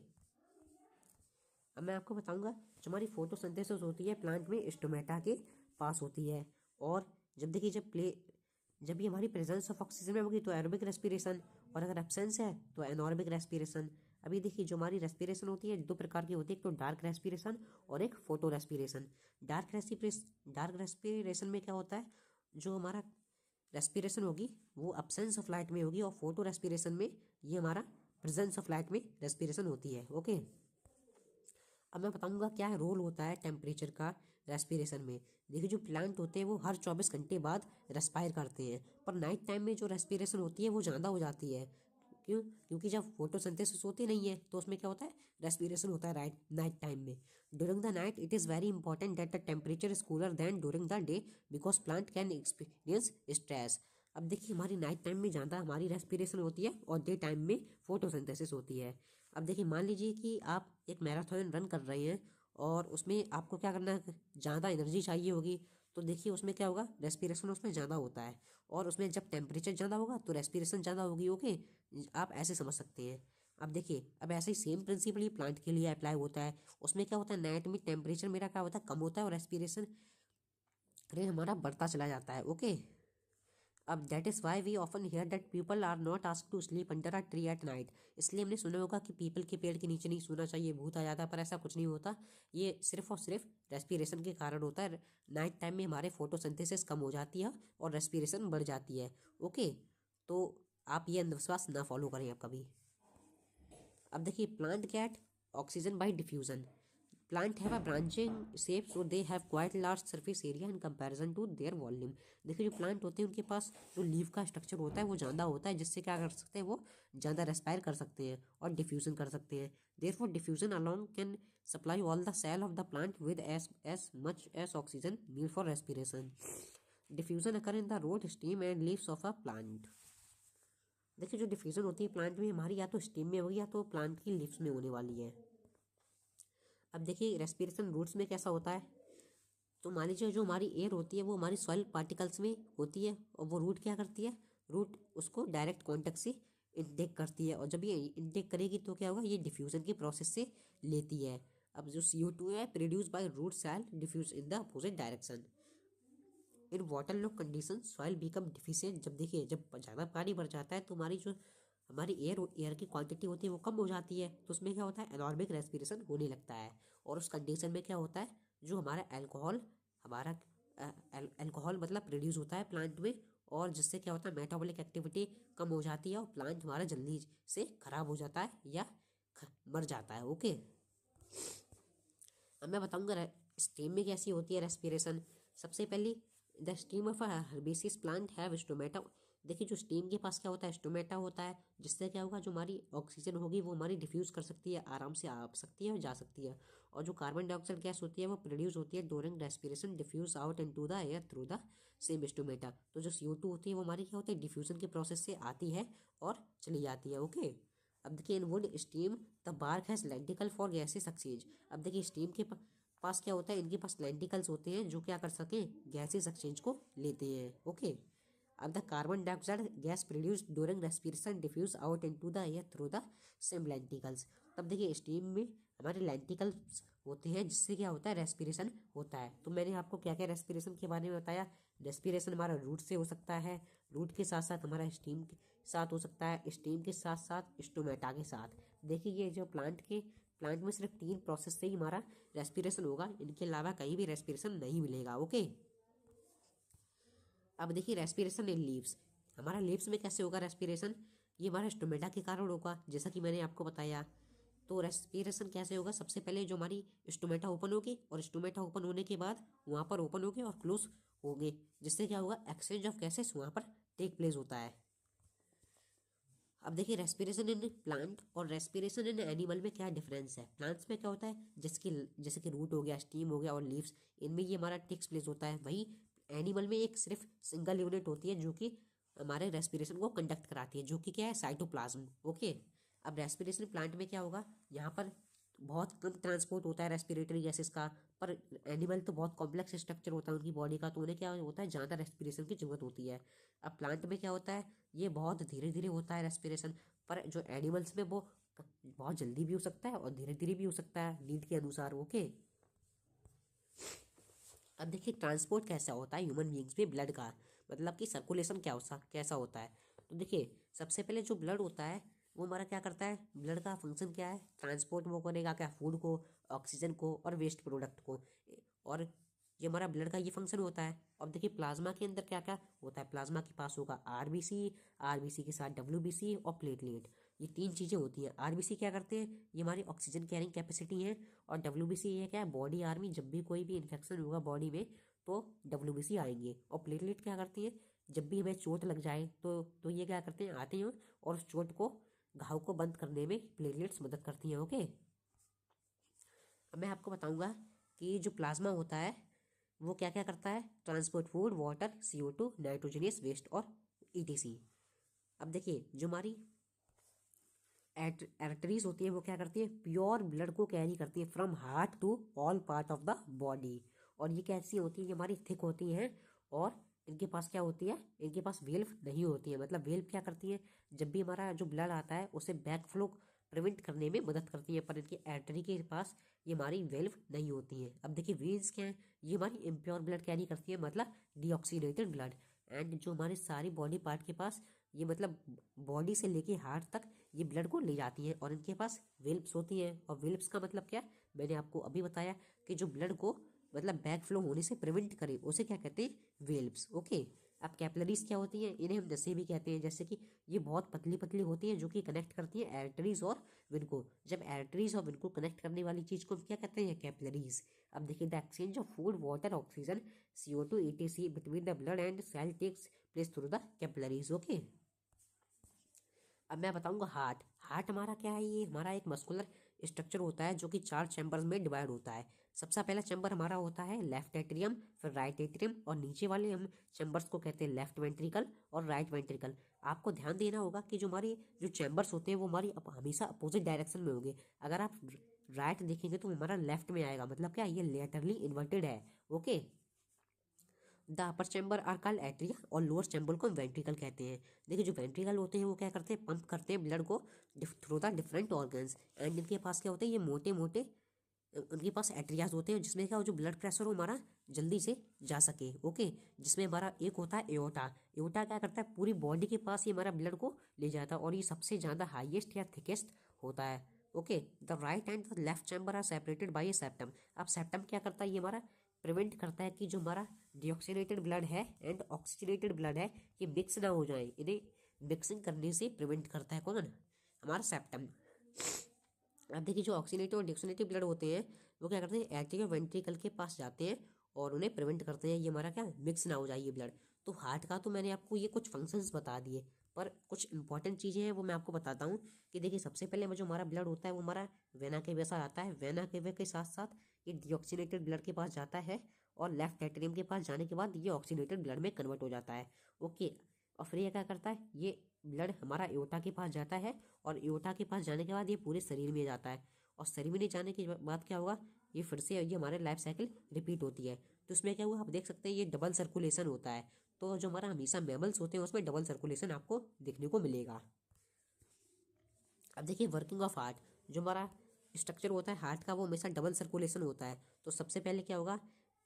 अब मैं आपको बताऊंगा जो हमारी फोटोसिंथेसिस होती है प्लांट में स्टोमेटा के पास होती है। और जब देखिए जब ये हमारी प्रेजेंस ऑफ ऑक्सीजन में होगी तो एरोबिक रेस्पिरेशन, और अगर एब्सेंस है तो एनॉर्बिक रेस्पिरेशन। अभी देखिए जो हमारी रेस्पिरेशन होती है दो प्रकार की होती है, एक तो डार्क रेस्पिरेशन और एक फोटो रेस्पिरेशन। डार्क रेस्पिरेशन में क्या होता है, जो हमारा रेस्पिरेशन होगी वो अब्सेंस ऑफ लाइट में होगी, और फोटो रेस्पिरेशन में ये हमारा प्रेजेंस ऑफ लाइट में रेस्पिरेशन होती है, ओके। अब मैं बताऊंगा क्या है रोल होता है टेम्परेचर का रेस्पिरेशन में। देखिए जो प्लांट होते हैं वो हर 24 घंटे बाद रेस्पायर करते हैं, पर नाइट टाइम में जो रेस्पिरेशन होती है वो ज़्यादा हो जाती है। क्यों, क्योंकि जब फोटोसिंथेसिस होती नहीं है तो उसमें क्या होता है, रेस्पिरेशन होता है नाइट टाइम में। During the night it is very important that the temperature is cooler than during the day, because plant can experience stress. अब देखिए हमारी नाइट टाइम में ज़्यादा हमारी रेस्पिरेशन होती है और डे टाइम में फोटोसिंथेसिस होती है। अब देखिए मान लीजिए कि आप एक मैराथन रन कर रहे हैं और उसमें आपको क्या करना है, ज़्यादा एनर्जी चाहिए होगी, तो देखिए उसमें क्या होगा, रेस्पिरेशन उसमें ज़्यादा होता है, और उसमें जब टेम्परेचर ज़्यादा होगा तो रेस्पिरेशन ज़्यादा होगी, ओके। आप ऐसे समझ सकते हैं। अब देखिए अब ऐसे ही सेम प्रिंसिपल ही प्लांट के लिए अप्लाई होता है। उसमें क्या होता है, नाइट में टेम्परेचर मेरा क्या होता है, कम होता है, और रेस्पिरेशन रेट हमारा बढ़ता चला जाता है, ओके। अब that is why we often hear that people are not ask to sleep under a tree at night. इसलिए हमने सुना होगा कि पीपल के पेड़ के नीचे नहीं सोना चाहिए, भूत आ जाता है, पर ऐसा कुछ नहीं होता। ये सिर्फ और सिर्फ रेस्पिरेशन के कारण होता है। नाइट टाइम में हमारे फोटोसिंथेसिस कम हो जाती है और रेस्पिरेशन बढ़ जाती है। ओके, तो आप ये अंधविश्वास ना फॉलो करें आप कभी। अब देखिए plant get oxygen by diffusion. Plant have a branching shape so they have quite large surface area in comparison to their volume. देखिए जो प्लांट होते हैं उनके पास जो लीफ का स्ट्रक्चर होता है वो ज़्यादा होता है, जिससे क्या कर सकते हैं वो ज़्यादा रेस्पायर कर सकते हैं और डिफ्यूजन कर सकते हैं। Therefore diffusion along can supply all the cell of the plant with as much as oxygen need for respiration. Diffusion occur in the root stem and leaves of a plant. देखिए जो diffusion होती है plant में हमारी या तो steam में होगी या तो प्लांट की लीव्स में होने वाली है। अब देखिए रेस्पिरेशन रूट्स में कैसा होता है, तो मान लीजिए जो हमारी एयर होती है वो हमारी सॉइल पार्टिकल्स में होती है और वो रूट क्या करती है, रूट उसको डायरेक्ट कॉन्टेक्ट से इनटेक करती है, और जब ये इनटेक करेगी तो क्या होगा, ये डिफ्यूजन की प्रोसेस से लेती है। अब जो CO2 है produce by root cell diffuse in the opposite direction. In water lock condition soil become deficient. जब देखिए जब ज़्यादा पानी भर जाता है तो हमारी जो हमारी एयर की क्वांटिटी होती है वो कम हो जाती है, तो उसमें क्या होता है एनॉर्बिक रेस्पिरेशन होने लगता है। और उस कंडीशन में क्या होता है, जो हमारा हमारा अल्कोहल मतलब प्रोड्यूस होता है प्लांट में, और जिससे क्या होता है मेटाबॉलिक एक्टिविटी कम हो जाती है और प्लांट हमारा जल्दी से खराब हो जाता है या मर जाता है। ओके, अब मैं बताऊंगा स्टीम में कैसी होती है रेस्पिरेशन। सबसे पहली the steam of herbaceous plant have stomata. देखिए जो स्टीम के पास क्या होता है, स्टोमेटा होता है, जिससे क्या होगा जो हमारी ऑक्सीजन होगी वो हमारी डिफ्यूज कर सकती है, आराम से आ सकती है और जा सकती है। और जो कार्बन डाइऑक्साइड गैस होती है वो प्रोड्यूस होती है during respiration diffuse out into the air through the same stomata. तो जो CO2 होती है वो हमारी क्या होती है डिफ्यूजन के प्रोसेस से आती है और चली जाती है। ओके, अब देखिए in wood stem the bark has lenticel for gases exchange. अब देखिए स्टीम के पास क्या होता है, इनके पास लेंटिकल्स होते हैं जो क्या कर सकें, गैसेस एक्सचेंज को लेते हैं। ओके, अब the carbon dioxide gas produced during respiration diffuse out into the air through the same lenticels. तब देखिए स्टीम में हमारे लेंटिकल्स होते हैं जिससे क्या होता है रेस्पिरेशन होता है। तो मैंने आपको क्या क्या रेस्पिरेशन के बारे में बताया। रेस्पिरेशन हमारा रूट से हो सकता है, रूट के साथ साथ हमारा स्टीम के साथ हो सकता है, स्टीम के साथ साथ स्टोमेटा के साथ। देखिए ये जो प्लांट में सिर्फ 3 प्रोसेस से ही हमारा रेस्पिरेशन होगा, इनके अलावा कहीं भी रेस्पिरेशन नहीं मिलेगा। ओके, अब देखिए रेस्पिरेशन इन लीव्स। हमारा लीव्स में कैसे होगा रेस्पिरेशन, ये हमारे स्टोमेटा के कारण होगा, जैसा कि मैंने आपको बताया। तो रेस्पिरेशन कैसे होगा, सबसे पहले जो हमारी स्टोमेटा ओपन होगी और स्टोमेटा ओपन होने के बाद वहाँ पर ओपन होगी और क्लोज होंगे, जिससे क्या होगा एक्सचेंज ऑफ गैसेस वहाँ पर टेक प्लेस होता है। अब देखिए रेस्पिरेशन इन प्लांट और रेस्पिरेशन इन एनिमल में क्या डिफरेंस है। प्लांट्स में क्या होता है, जैसे कि रूट हो गया, स्टीम हो गया और लीव्स, इनमें ये हमारा टेक्स प्लेस होता है। वहीं एनिमल में एक सिर्फ सिंगल यूनिट होती है जो कि हमारे रेस्पिरेशन को कंडक्ट कराती है, जो कि क्या है साइटोप्लाज्म। ओके, अब रेस्पिरेशन प्लांट में क्या होगा, यहाँ पर बहुत कम ट्रांसपोर्ट होता है रेस्पिरेटरी गैसेस का, पर एनिमल तो बहुत कॉम्प्लेक्स स्ट्रक्चर होता है उनकी बॉडी का, तो उन्हें क्या होता है ज़्यादा रेस्पिरेशन की जरूरत होती है। अब प्लांट में क्या होता है, ये बहुत धीरे धीरे होता है रेस्पिरेशन, पर जो एनिमल्स में वो बहुत जल्दी भी हो सकता है और धीरे धीरे भी हो सकता है नीड के अनुसार। ओके, अब देखिए ट्रांसपोर्ट कैसा होता है ह्यूमन बींग्स में ब्लड का, मतलब कि सर्कुलेशन कैसा होता है। तो देखिए सबसे पहले जो ब्लड होता है वो हमारा क्या करता है, ब्लड का फंक्शन क्या है, ट्रांसपोर्ट वो करेगा क्या, फूड को, ऑक्सीजन को और वेस्ट प्रोडक्ट को, और ये हमारा ब्लड का ये फंक्शन होता है। अब देखिए प्लाज्मा के अंदर क्या क्या होता है, प्लाज्मा के पास होगा आरबीसी के साथ WBC और प्लेटलेट, ये 3 चीज़ें होती हैं। आरबीसी क्या करते हैं, ये हमारी ऑक्सीजन कैरिंग कैपेसिटी है, और WBC ये क्या है, बॉडी आर्मी, जब भी कोई भी इन्फेक्शन होगा बॉडी में तो WBC आएंगे। और प्लेटलेट क्या करती है, जब भी हमें चोट लग जाए तो ये क्या करते हैं, आते हैं और उस चोट को, घाव को बंद करने में प्लेटलेट्स मदद करती हैं। ओके, अब मैं आपको बताऊंगा कि जो प्लाज्मा होता है वो क्या क्या करता है, transport food, water, CO2, nitrogenous waste और ETC। अब देखिए जो हमारी आर्टरीज होती है वो क्या करती है, प्योर ब्लड को कैरी करती है from heart to all part of the body. और ये कैसी होती है, ये हमारी थिक होती हैं, और इनके पास क्या होती है, इनके पास वेल्व नहीं होती है। मतलब वेल्व क्या करती है, जब भी हमारा जो ब्लड आता है उसे बैक फ्लो प्रिवेंट करने में मदद करती है, पर इनकी आर्टरी के पास ये हमारी वेल्व नहीं होती है। अब देखिए वेन्स क्या है, ये हमारी इम्प्योर ब्लड कैरी करती है, मतलब डीऑक्सीनेटेड ब्लड। एंड जो हमारे सारी बॉडी पार्ट के पास ये मतलब बॉडी से लेके हार्ट तक ये ब्लड को ले जाती हैं और इनके पास वेल्व्स होती हैं। और वेल्व्स का मतलब क्या है, मैंने आपको अभी बताया कि जो ब्लड को मतलब बैक फ्लो होने से प्रिवेंट करे उसे क्या कहते हैं, वेल्व्स। ओके। अब कैपिलरीज क्या होती हैं, इन्हें हम नसें भी कहते हैं। जैसे कि ये बहुत पतली पतली होती हैं जो कि कनेक्ट करती हैं आर्टरीज और वेन को। जब आर्टरीज और वेन को कनेक्ट करने वाली चीज को हम क्या कहते हैं, कैपिलरीज। अब देखिए, the exchange of food, water, oxygen, CO2, etc between the blood and sale tax place through the capillaries. Okay. अब मैं बताऊंगा हार्ट। हार्ट हमारा क्या है, ये हमारा एक मस्कुलर स्ट्रक्चर होता है जो कि 4 चैम्बर्स में डिवाइड होता है। सबसे पहला चैम्बर हमारा होता है लेफ्ट एट्रियम, फिर राइट एट्रियम, और नीचे वाले हम चैम्बर्स को कहते हैं लेफ्ट वेंट्रिकल और राइट वेंट्रिकल। आपको ध्यान देना होगा कि जो हमारी जो चैम्बर्स होते हैं वो हमारी हमेशा अपोजिट डायरेक्शन में होंगे। अगर आप राइट देखेंगे तो हमारा लेफ्ट में आएगा, मतलब क्या, ये लेटरली इन्वर्टेड है। Okay. The upper chamber are called atria और लोअर चैम्बर को वेंट्रिकल कहते हैं। देखिए, जो वेंट्रिकल होते हैं वो क्या करते हैं, पंप करते हैं ब्लड को through the different organs. And इनके पास क्या होते हैं, ये मोटे मोटे उनके पास एट्रियाज होते हैं जिसमें क्या हो, जो ब्लड प्रेशर हो हमारा जल्दी से जा सके। ओके। जिसमें हमारा एक होता है एओर्टा। एओर्टा क्या करता है, पूरी बॉडी के पास ये हमारा ब्लड को ले जाता है और ये सबसे ज़्यादा हाईएस्ट या थिकेस्ट होता है। Okay. The right and the left chamber are separated by a septum. अब सेप्टम क्या करता है, ये हमारा प्रिवेंट करता है कि जो हमारा डिऑक्सीनेटेड ब्लड है एंड ऑक्सीजनेटेड ब्लड है ये मिक्स ना हो जाए। इन्हें मिक्सिंग करने से प्रिवेंट करता है कौन, हमारा सेप्टम। अब देखिए, जो ऑक्सीनेटेड और डिऑक्सीनेटेड ब्लड होते हैं वो क्या करते हैं, एट्रियल वेंट्रिकल के पास जाते हैं और उन्हें प्रिवेंट करते हैं ये हमारा क्या, मिक्स ना हो जाए ये ब्लड। तो हार्ट का तो मैंने आपको ये कुछ फंक्शंस बता दिए, पर कुछ इंपॉर्टेंट चीज़ें हैं वो मैं आपको बताता हूँ। कि देखिए, सबसे पहले जो हमारा ब्लड होता है वो हमारा वेना के वैसा आता है। वेना के वे के साथ साथ ये डिऑक्सीनेटेड ब्लड के पास जाता है और लेफ्ट एट्रियम के पास जाने के बाद ये ऑक्सीनेटेड ब्लड में कन्वर्ट हो जाता है। ओके। और फिर ये क्या करता है, ये ब्लड हमारा एओर्टा के पास जाता है और एओर्टा के पास जाने के बाद ये पूरे शरीर में जाता है। और शरीर में जाने के बाद क्या होगा, ये फिर से ये हमारे लाइफ साइकिल रिपीट होती है। तो इसमें क्या हुआ, आप देख सकते हैं ये डबल सर्कुलेशन होता है। तो जो हमारा हमेशा मैमल्स होते हैं उसमें डबल सर्कुलेशन आपको देखने को मिलेगा। अब देखिए, वर्किंग ऑफ हार्ट। जो हमारा स्ट्रक्चर होता है हार्ट का वो हमेशा डबल सर्कुलेशन होता है। तो सबसे पहले क्या होगा,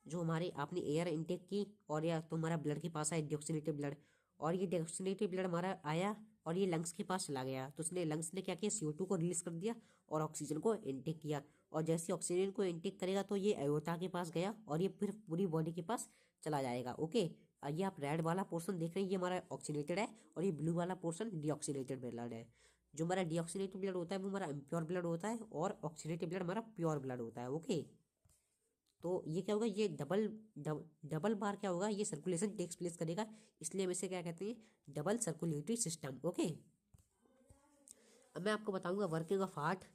जो हमारे आपने एयर इनटेक की और या तो हमारा ब्लड के पास आया डिऑक्सीनेटेड ब्लड, और ये डिऑक्सीनेटेड ब्लड हमारा आया और ये लंग्स के पास चला गया। तो उसने लंग्स ने क्या किया, CO2 को रिलीज कर दिया और ऑक्सीजन को इनटेक किया। और जैसे ऑक्सीजन को इनटेक करेगा तो ये एओर्टा के पास गया और ये फिर पूरी बॉडी के पास चला जाएगा। ओके। ये आप रेड वाला पोर्शन देख रहे हैं ये हमारा ऑक्सीनेटेड है और ये ब्लू वाला पोर्शन डिऑक्सीनेटेड ब्लड है। जो हमारा डिऑक्सीनेटेड ब्लड होता है वो हमारा इम्प्योर ब्लड होता है और ऑक्सीनेटेड ब्लड हमारा प्योर ब्लड होता है। ओके। तो ये क्या होगा, ये डबल बार क्या होगा, ये सर्कुलेशन टेक्स प्लेस करेगा, इसलिए हम इसे क्या कहते हैं, डबल सर्कुलेटरी सिस्टम। ओके। अब मैं आपको बताऊंगा वर्किंग ऑफ हार्ट।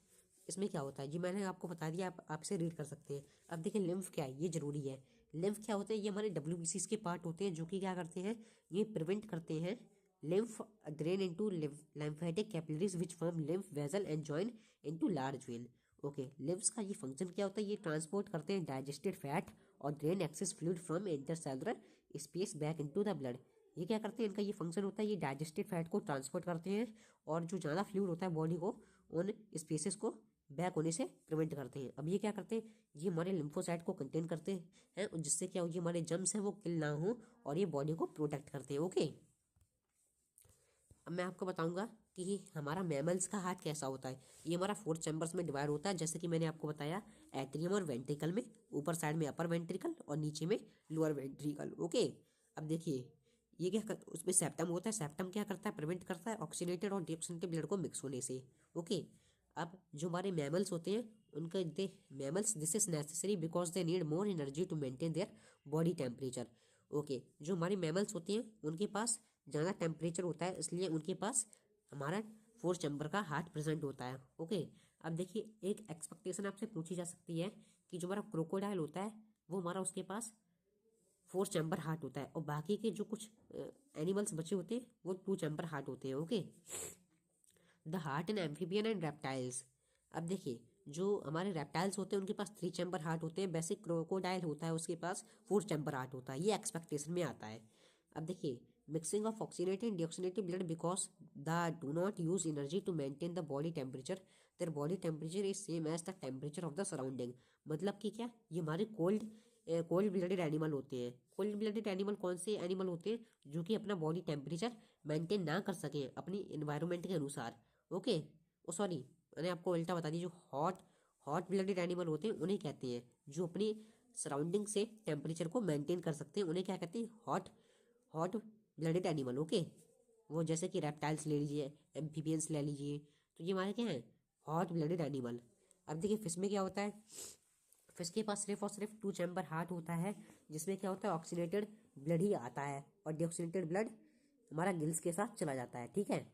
इसमें क्या होता है जी, मैंने आपको बता दिया, आप आपसे रीड कर सकते हैं। अब देखिए, लिम्फ क्या है, ये जरूरी है। लिम्फ क्या होते हैं, ये हमारे WBCs के पार्ट होते हैं जो कि क्या करते हैं, ये प्रिवेंट करते हैं lymph drain into lymphatic capillaries which form lymph vessel and join into large vein। Okay. Lymphs का ये फंक्शन क्या होता है, ये ट्रांसपोर्ट करते हैं डाइजेस्टेड फैट और drain access fluid from intercellular space back into the blood. ये क्या करते हैं, इनका ये फंक्शन होता है, ये डाइजेस्टेड फैट को ट्रांसपोर्ट करते हैं और जो ज़्यादा फ्लूइड होता है बॉडी को उन स्पेसेस को बैक होने से प्रिवेंट करते हैं। अब ये क्या करते हैं, ये हमारे लिम्फोसाइट को कंटेन करते हैं जिससे क्या हो, ये हमारे जर्म्स हैं वो किल ना हो और ये बॉडी को प्रोटेक्ट करते हैं। ओके। अब मैं आपको बताऊंगा कि हमारा मैमल्स का हार्ट कैसा होता है। ये हमारा 4 चैम्बर्स में डिवाइड होता है, जैसे कि मैंने आपको बताया, एट्रियम और वेंट्रिकल में, ऊपर साइड में अपर वेंट्रिकल और नीचे में लोअर वेंट्रिकल। ओके। अब देखिए, ये उसमें सेप्टम होता है। सेप्टम क्या करता है, प्रिवेंट करता है ऑक्सीनेटेड और डिऑक्सीनेटेड ब्लड को मिक्स होने से। ओके। अब जो हमारे मैमल्स होते हैं उनका mammals this is necessary because they need more energy to maintain their body temperature. Okay. जो हमारे मैमल्स होते हैं उनके पास ज़्यादा टेम्परेचर होता है, इसलिए उनके पास हमारा 4 चैम्बर का हार्ट प्रेजेंट होता है। ओके। अब देखिए, एक एक्सपेक्टेशन आपसे पूछी जा सकती है कि जो हमारा क्रोकोडाइल होता है वो हमारा उसके पास 4 चैम्बर हार्ट होता है और बाकी के जो कुछ एनिमल्स बचे होते हैं वो 2 चैम्बर हार्ट होते हैं। Okay. The heart in amphibian and reptiles. अब देखिए, जो हमारे रेप्टाइल्स होते हैं उनके पास 3 चैम्बर हार्ट होते हैं, बेसिक क्रोकोडाइल होता है उसके पास 4 चैम्बर हार्ट होता है, ये एक्सपेक्टेशन में आता है। अब देखिए, mixing of oxygenated and deoxygenated blood because they do not use energy to maintain the body temperature, their body temperature is same as the temperature of the surrounding। मतलब कि क्या, ये हमारे कोल्ड कोल्ड ब्लडेड एनिमल होते हैं। Cold blooded animal कौन से animal होते हैं? जो कि अपना बॉडी टेम्परेचर मेंटेन ना कर सकें अपनी इन्वायरमेंट के अनुसार। ओके, ओ सॉरी, मैंने आपको उल्टा बता दी। जो हॉट हॉट ब्लडेड एनिमल होते हैं उन्हें कहते हैं जो अपनी सराउंडिंग से टेम्परेचर को मेंटेन कर सकते हैं, उन्हें क्या कहते हैं? Hot hot blooded animal. Okay, वो जैसे कि रेप्टाइल्स ले लीजिए, एम्फीबियंस ले लीजिए, तो ये हमारे क्या हैं? Hot blooded animal. अब देखिए फिश में क्या होता है? फिश के पास सिर्फ और सिर्फ 2 चैम्बर हार्ट होता है, जिसमें क्या होता है? ऑक्सीनेटेड ब्लड ही आता है, और डीऑक्सीनेटेड ब्लड हमारा गिल्स के साथ चला जाता है। ठीक है,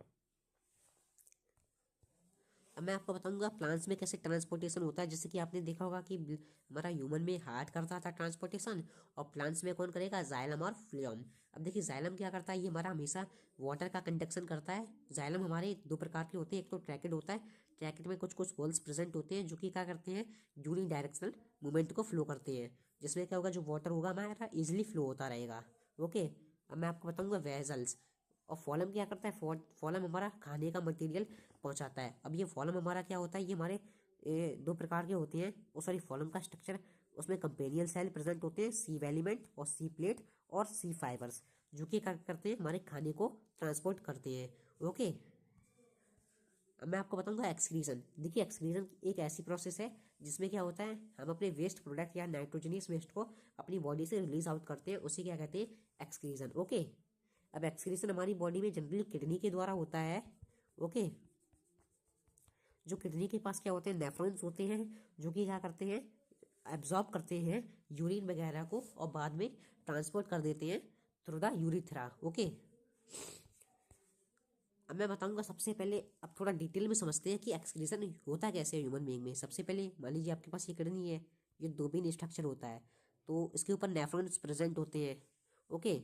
अब मैं आपको बताऊंगा प्लांट्स में कैसे ट्रांसपोर्टेशन होता है। जैसे कि आपने देखा होगा कि हमारा ह्यूमन में हार्ट करता था ट्रांसपोर्टेशन, और प्लांट्स में कौन करेगा? जाइलम और फ्लोएम। अब देखिए जाइलम क्या करता है? ये हमारा हमेशा वाटर का कंडक्शन करता है। जाइलम हमारे दो प्रकार के होते हैं, एक तो ट्रैकेड होता है, ट्रैकेड में कुछ कुछ होल्स प्रेजेंट होते हैं जो कि क्या करते हैं? यूनी डायरेक्शनल मूवमेंट को फ्लो करते हैं, जिसमें क्या होगा? जो वाटर होगा हमारा इजिली फ्लो होता रहेगा। ओके, अब मैं आपको बताऊंगा वेजल्स। और फॉलम क्या करता है? फॉलम हमारा खाने का मटेरियल पहुंचाता है। अब ये फॉलम हमारा क्या होता है? ये हमारे दो प्रकार के होते हैं। वो सॉरी, फॉलम का स्ट्रक्चर, उसमें कंपेनियल सेल प्रेजेंट होते हैं, सी एलिमेंट और सी प्लेट और सी फाइबर्स, जो कि क्या करते हैं? हमारे खाने को ट्रांसपोर्ट करते हैं। ओके, अब मैं आपको बताऊंगा एक्सक्रीजन। देखिए एक्सक्रीजन एक ऐसी प्रोसेस है जिसमें क्या होता है? हम अपने वेस्ट प्रोडक्ट या नाइट्रोजनियस वेस्ट को अपनी बॉडी से रिलीज आउट करते हैं, उसे क्या कहते हैं? एक्सक्रीजन। ओके, अब एक्सक्रीशन हमारी बॉडी में जनरली किडनी के द्वारा होता है। ओके, जो किडनी के पास क्या होते हैं? नेफ्रॉन्स होते हैं, जो कि क्या करते हैं? एब्जॉर्ब करते हैं यूरिन वगैरह को, और बाद में ट्रांसपोर्ट कर देते हैं थ्रू द यूरिथ्रा। ओके, अब मैं बताऊंगा सबसे पहले, अब थोड़ा डिटेल में समझते हैं कि एक्सक्रीशन होता कैसे है ह्यूमन बीइंग में। सबसे पहले मान लीजिए आपके पास ये किडनी है, ये दो बीन स्ट्रक्चर होता है, तो इसके ऊपर नेफ्रॉन्स प्रेजेंट होते हैं। ओके,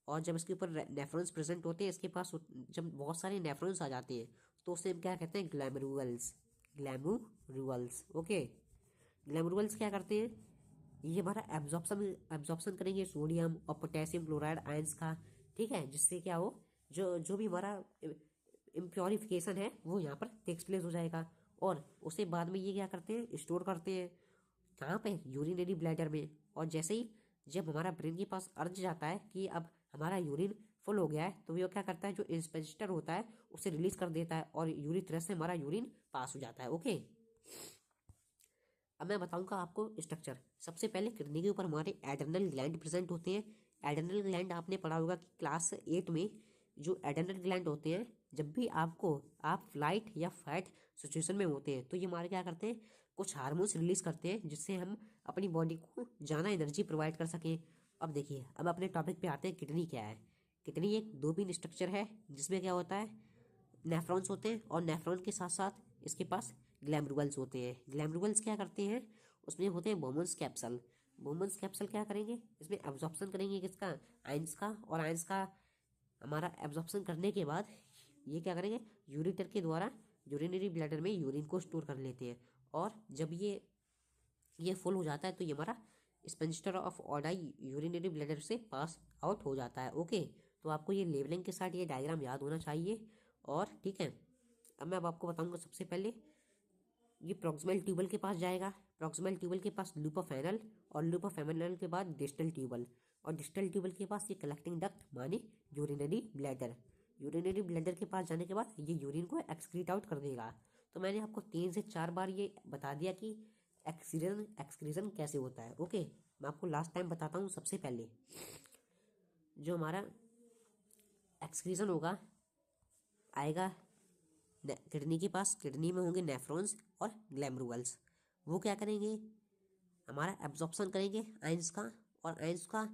और जब इसके ऊपर नेफ्रॉन्स प्रेजेंट होते हैं, इसके पास जब बहुत सारे नेफ्रॉन्स आ जाते हैं, तो उसे हम क्या कहते हैं? ग्लैमरुल्स। ग्लैमरुल्स। ओके, ग्लैमरुल्स क्या करते हैं? ये हमारा एब्जॉर्प्शन एब्जॉर्प्शन करेंगे सोडियम और पोटेशियम क्लोराइड आयंस का। ठीक है, जिससे क्या हो? जो जो भी हमारा इम्प्योरिफिकेशन है वो यहाँ पर टेक्स प्लेस हो जाएगा, और उसे बाद में ये क्या करते हैं? स्टोर करते हैं। कहाँ पे? यूरिनरी ब्लैडर में। और जैसे ही जब हमारा ब्रेन के पास अर्ज जाता है कि अब हमारा यूरिन फुल हो गया है, तो वो क्या करता है? जो इंस्पेक्टर होता है उसे रिलीज कर देता है, और यूरिथ्रस से हमारा यूरिन पास हो जाता है। ओके, अब मैं बताऊंगा आपको स्ट्रक्चर। सबसे पहले किडनी के ऊपर हमारे एड्रेनल ग्लैंड प्रेजेंट होते हैं। एड्रेनल ग्लैंड आपने पढ़ा होगा कि क्लास 8 में, जो एड्रेनल ग्लैंड होते हैं, जब भी आप फ्लाइट या फाइट सिचुएशन में होते हैं, तो ये हमारे क्या करते हैं? कुछ हार्मोन्स रिलीज करते हैं, जिससे हम अपनी बॉडी को ज़्यादा एनर्जी प्रोवाइड कर सकें। अब देखिए, अब अपने टॉपिक पे आते हैं, किडनी क्या है? किडनी एक दो बीन स्ट्रक्चर है, जिसमें क्या होता है? नेफ्रॉन्स होते हैं, और नेफ्रॉन के साथ साथ इसके पास ग्लैमरुगल्स होते हैं। ग्लैमरुगल्स क्या करते हैं? उसमें होते हैं बोमन्स कैप्सल। बोमन्स कैप्सल क्या करेंगे? इसमें एब्जॉर्प्शन करेंगे किसका? आयंस का, और आयंस का हमारा एब्जॉर्प्शन करने के बाद ये क्या करेंगे? यूरिटर के द्वारा यूरिनरी ब्लैडर में यूरिन को स्टोर कर लेते हैं, और जब ये फुल हो जाता है, तो ये हमारा स्पेंस्टर ऑफ ऑडाई यूरिनरी ब्लैडर से पास आउट हो जाता है। ओके, तो आपको ये लेवलिंग के साथ ये डायग्राम याद होना चाहिए। और ठीक है, अब मैं अब आपको बताऊंगा सबसे पहले, ये प्रॉक्सिमल ट्यूबल के पास जाएगा। प्रॉक्सिमल ट्यूबल के पास लूप ऑफ एनल, और लूप ऑफ एनल के बाद डिस्टल ट्यूबल, और डिस्टल ट्यूबल के पास ये कलेक्टिंग डक्ट माने यूरिनरी ब्लैडर। यूरिनरी ब्लैडर के पास जाने के बाद ये यूरिन को एक्सक्रीट आउट कर देगा। तो मैंने आपको 3 से 4 बार ये बता दिया कि एक्सक्रीजन कैसे होता है। ओके, मैं आपको लास्ट टाइम बताता हूँ। सबसे पहले जो हमारा एक्सक्रीजन होगा आएगा किडनी के पास। किडनी में होंगे नेफ्रॉन्स और ग्लैमरुगल्स। वो क्या करेंगे? हमारा एब्जॉर्प्शन करेंगे आयंस का, और आयंस का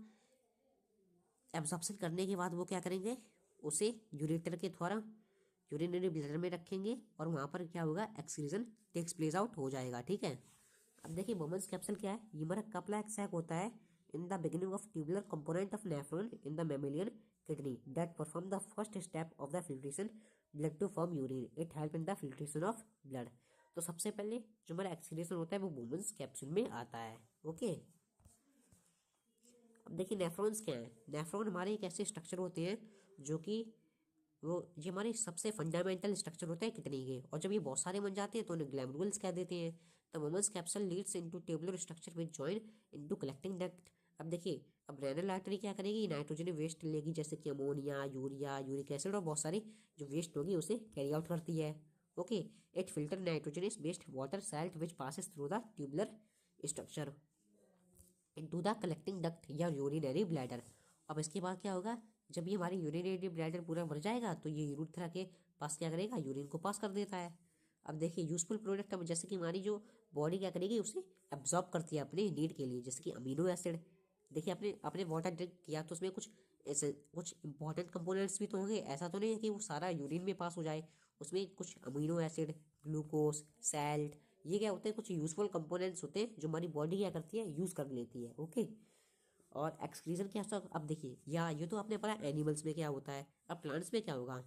एब्जॉर्प्शन करने के बाद वो क्या करेंगे? उसे यूरेटर के द्वारा यूरिनरी ब्लैडर में रखेंगे, और वहाँ पर क्या होगा? एक्सक्रीजन टेक्स प्लेस आउट हो जाएगा। ठीक है, अब देखिए बोमन्स कैप्सूल क्या है? ये हमारा कप लाइक सैक होता है in the beginning of tubular component of nephron in the mammalian kidney that perform the first step of the filtration blood to form urine. It help in the filtration of blood. तो सबसे पहले जो हमारा excretion होता है वो Bowman's capsule में आता है। ओके, अब देखिए नेफ्रॉन्स क्या है? नेफ्रॉन हमारे एक ऐसे स्ट्रक्चर होते हैं जो कि वो ये हमारे सबसे फंडामेंटल स्ट्रक्चर होते हैं किडनी के, और जब ये बहुत सारे बन जाते हैं तो उन्हें ग्लैमेरुल्स कह देते हैं। The Bowman's capsule leads into tubular structure which join into collecting duct. अब देखिए, अब रेनल आर्टरी क्या करेगी, नाइट्रोजन वेस्ट लेगी जैसे कि अमोनिया, यूरिया, यूरिक एसिड और बहुत सारी जो वेस्ट होगी उसे कैरी आउट करती है। Okay, it filter nitrogenous waste water salt which passes through the tubular structure into the collecting duct या यूरिनरी ब्लैडर। अब इसके बाद क्या होगा, जब ये हमारी यूरिनरी ब्लैडर पूरा भर जाएगा तो ये यूरेथ्रा के पास क्या करेगा, यूरिन को पास कर देता है। अब देखिए यूजफुल प्रोडक्ट, अब जैसे कि हमारी जो बॉडी क्या करेगी, उसे एब्जॉर्ब करती है अपने नीड के लिए, जैसे कि अमीनो एसिड। देखिए अपने अपने वाटर ड्रिंक किया तो उसमें कुछ ऐसे कुछ इंपॉर्टेंट कंपोनेंट्स भी तो होंगे, ऐसा तो नहीं है कि वो सारा यूरिन में पास हो जाए। उसमें कुछ अमीनो एसिड, ग्लूकोज, सैल्ट, ये क्या होते हैं, कुछ यूजफुल कंपोनेंट्स होते हैं जो हमारी बॉडी क्या करती है, यूज़ कर लेती है। ओके, और एक्सक्रीजन क्या होता है, अब देखिए या ये तो आपने पढ़ा एनिमल्स में क्या होता है, अब प्लांट्स में क्या होगा।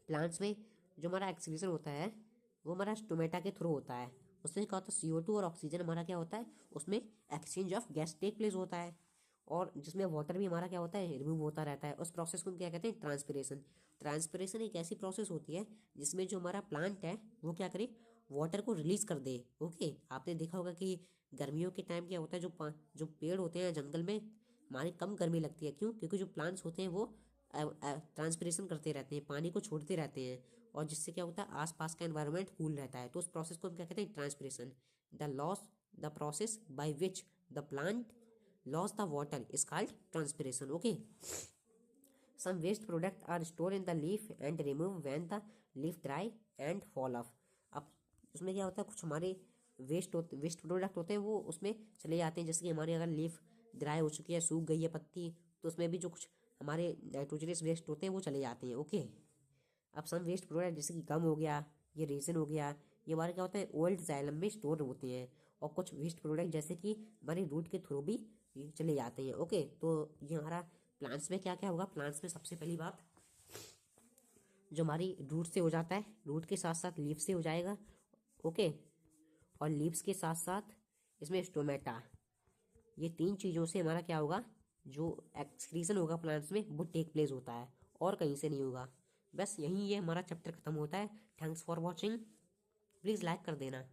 प्लांट्स में जो हमारा एक्सक्रीजन होता है वो हमारा स्टोमेटा के थ्रू होता है। उसमें क्या होता है, CO2 और ऑक्सीजन हमारा क्या होता है, उसमें exchange of gas take place होता है, और जिसमें वाटर भी हमारा क्या होता है, रिमूव होता रहता है। उस प्रोसेस को हम क्या कहते हैं, ट्रांसपिरेशन। ट्रांसपिरेशन एक ऐसी प्रोसेस होती है जिसमें जो हमारा प्लांट है वो क्या करे, वाटर को रिलीज कर दे। ओके, आपने देखा होगा कि गर्मियों के टाइम क्या होता है, जो पेड़ होते हैं जंगल में, हमारी कम गर्मी लगती है। क्यों? क्योंकि जो प्लांट्स होते हैं वो ट्रांसपिरेशन करते रहते हैं, पानी को छोड़ते रहते हैं, और जिससे क्या होता है, आसपास का एनवायरनमेंट कूल रहता है। तो उस प्रोसेस को हम क्या कहते हैं, transpiration. The process by which the plant loss the water is called transpiration. Okay, some waste product are store in the leaf and remove when the leaf dry and fall off. अब उसमें क्या होता है, कुछ हमारे waste product होते हैं वो उसमें चले जाते हैं, जैसे कि हमारी अगर लीफ ड्राई हो चुकी है, सूख गई है पत्ती, तो उसमें भी जो कुछ हमारे नाइट्रोजनस वेस्ट होते हैं वो चले जाते हैं। ओके, अब सम वेस्ट प्रोडक्ट जैसे कि गम हो गया, ये रेजन हो गया, ये हमारे क्या होता है, ओल्ड जाइलम में स्टोर होते हैं। और कुछ वेस्ट प्रोडक्ट जैसे कि हमारी रूट के थ्रू भी ये चले जाते हैं। ओके, तो ये हमारा प्लांट्स में क्या क्या होगा। प्लांट्स में सबसे पहली बात, जो हमारी रूट से हो जाता है, रूट के साथ साथ लीफ से हो जाएगा। ओके, और लीव्स के साथ साथ इसमें स्टोमेटा, ये तीन चीज़ों से हमारा क्या होगा, जो एक्सक्रीशन होगा प्लांट्स में वो टेक प्लेस होता है, और कहीं से नहीं होगा। बस यहीं ये हमारा चैप्टर खत्म होता है। Thanks for watching, please like कर देना।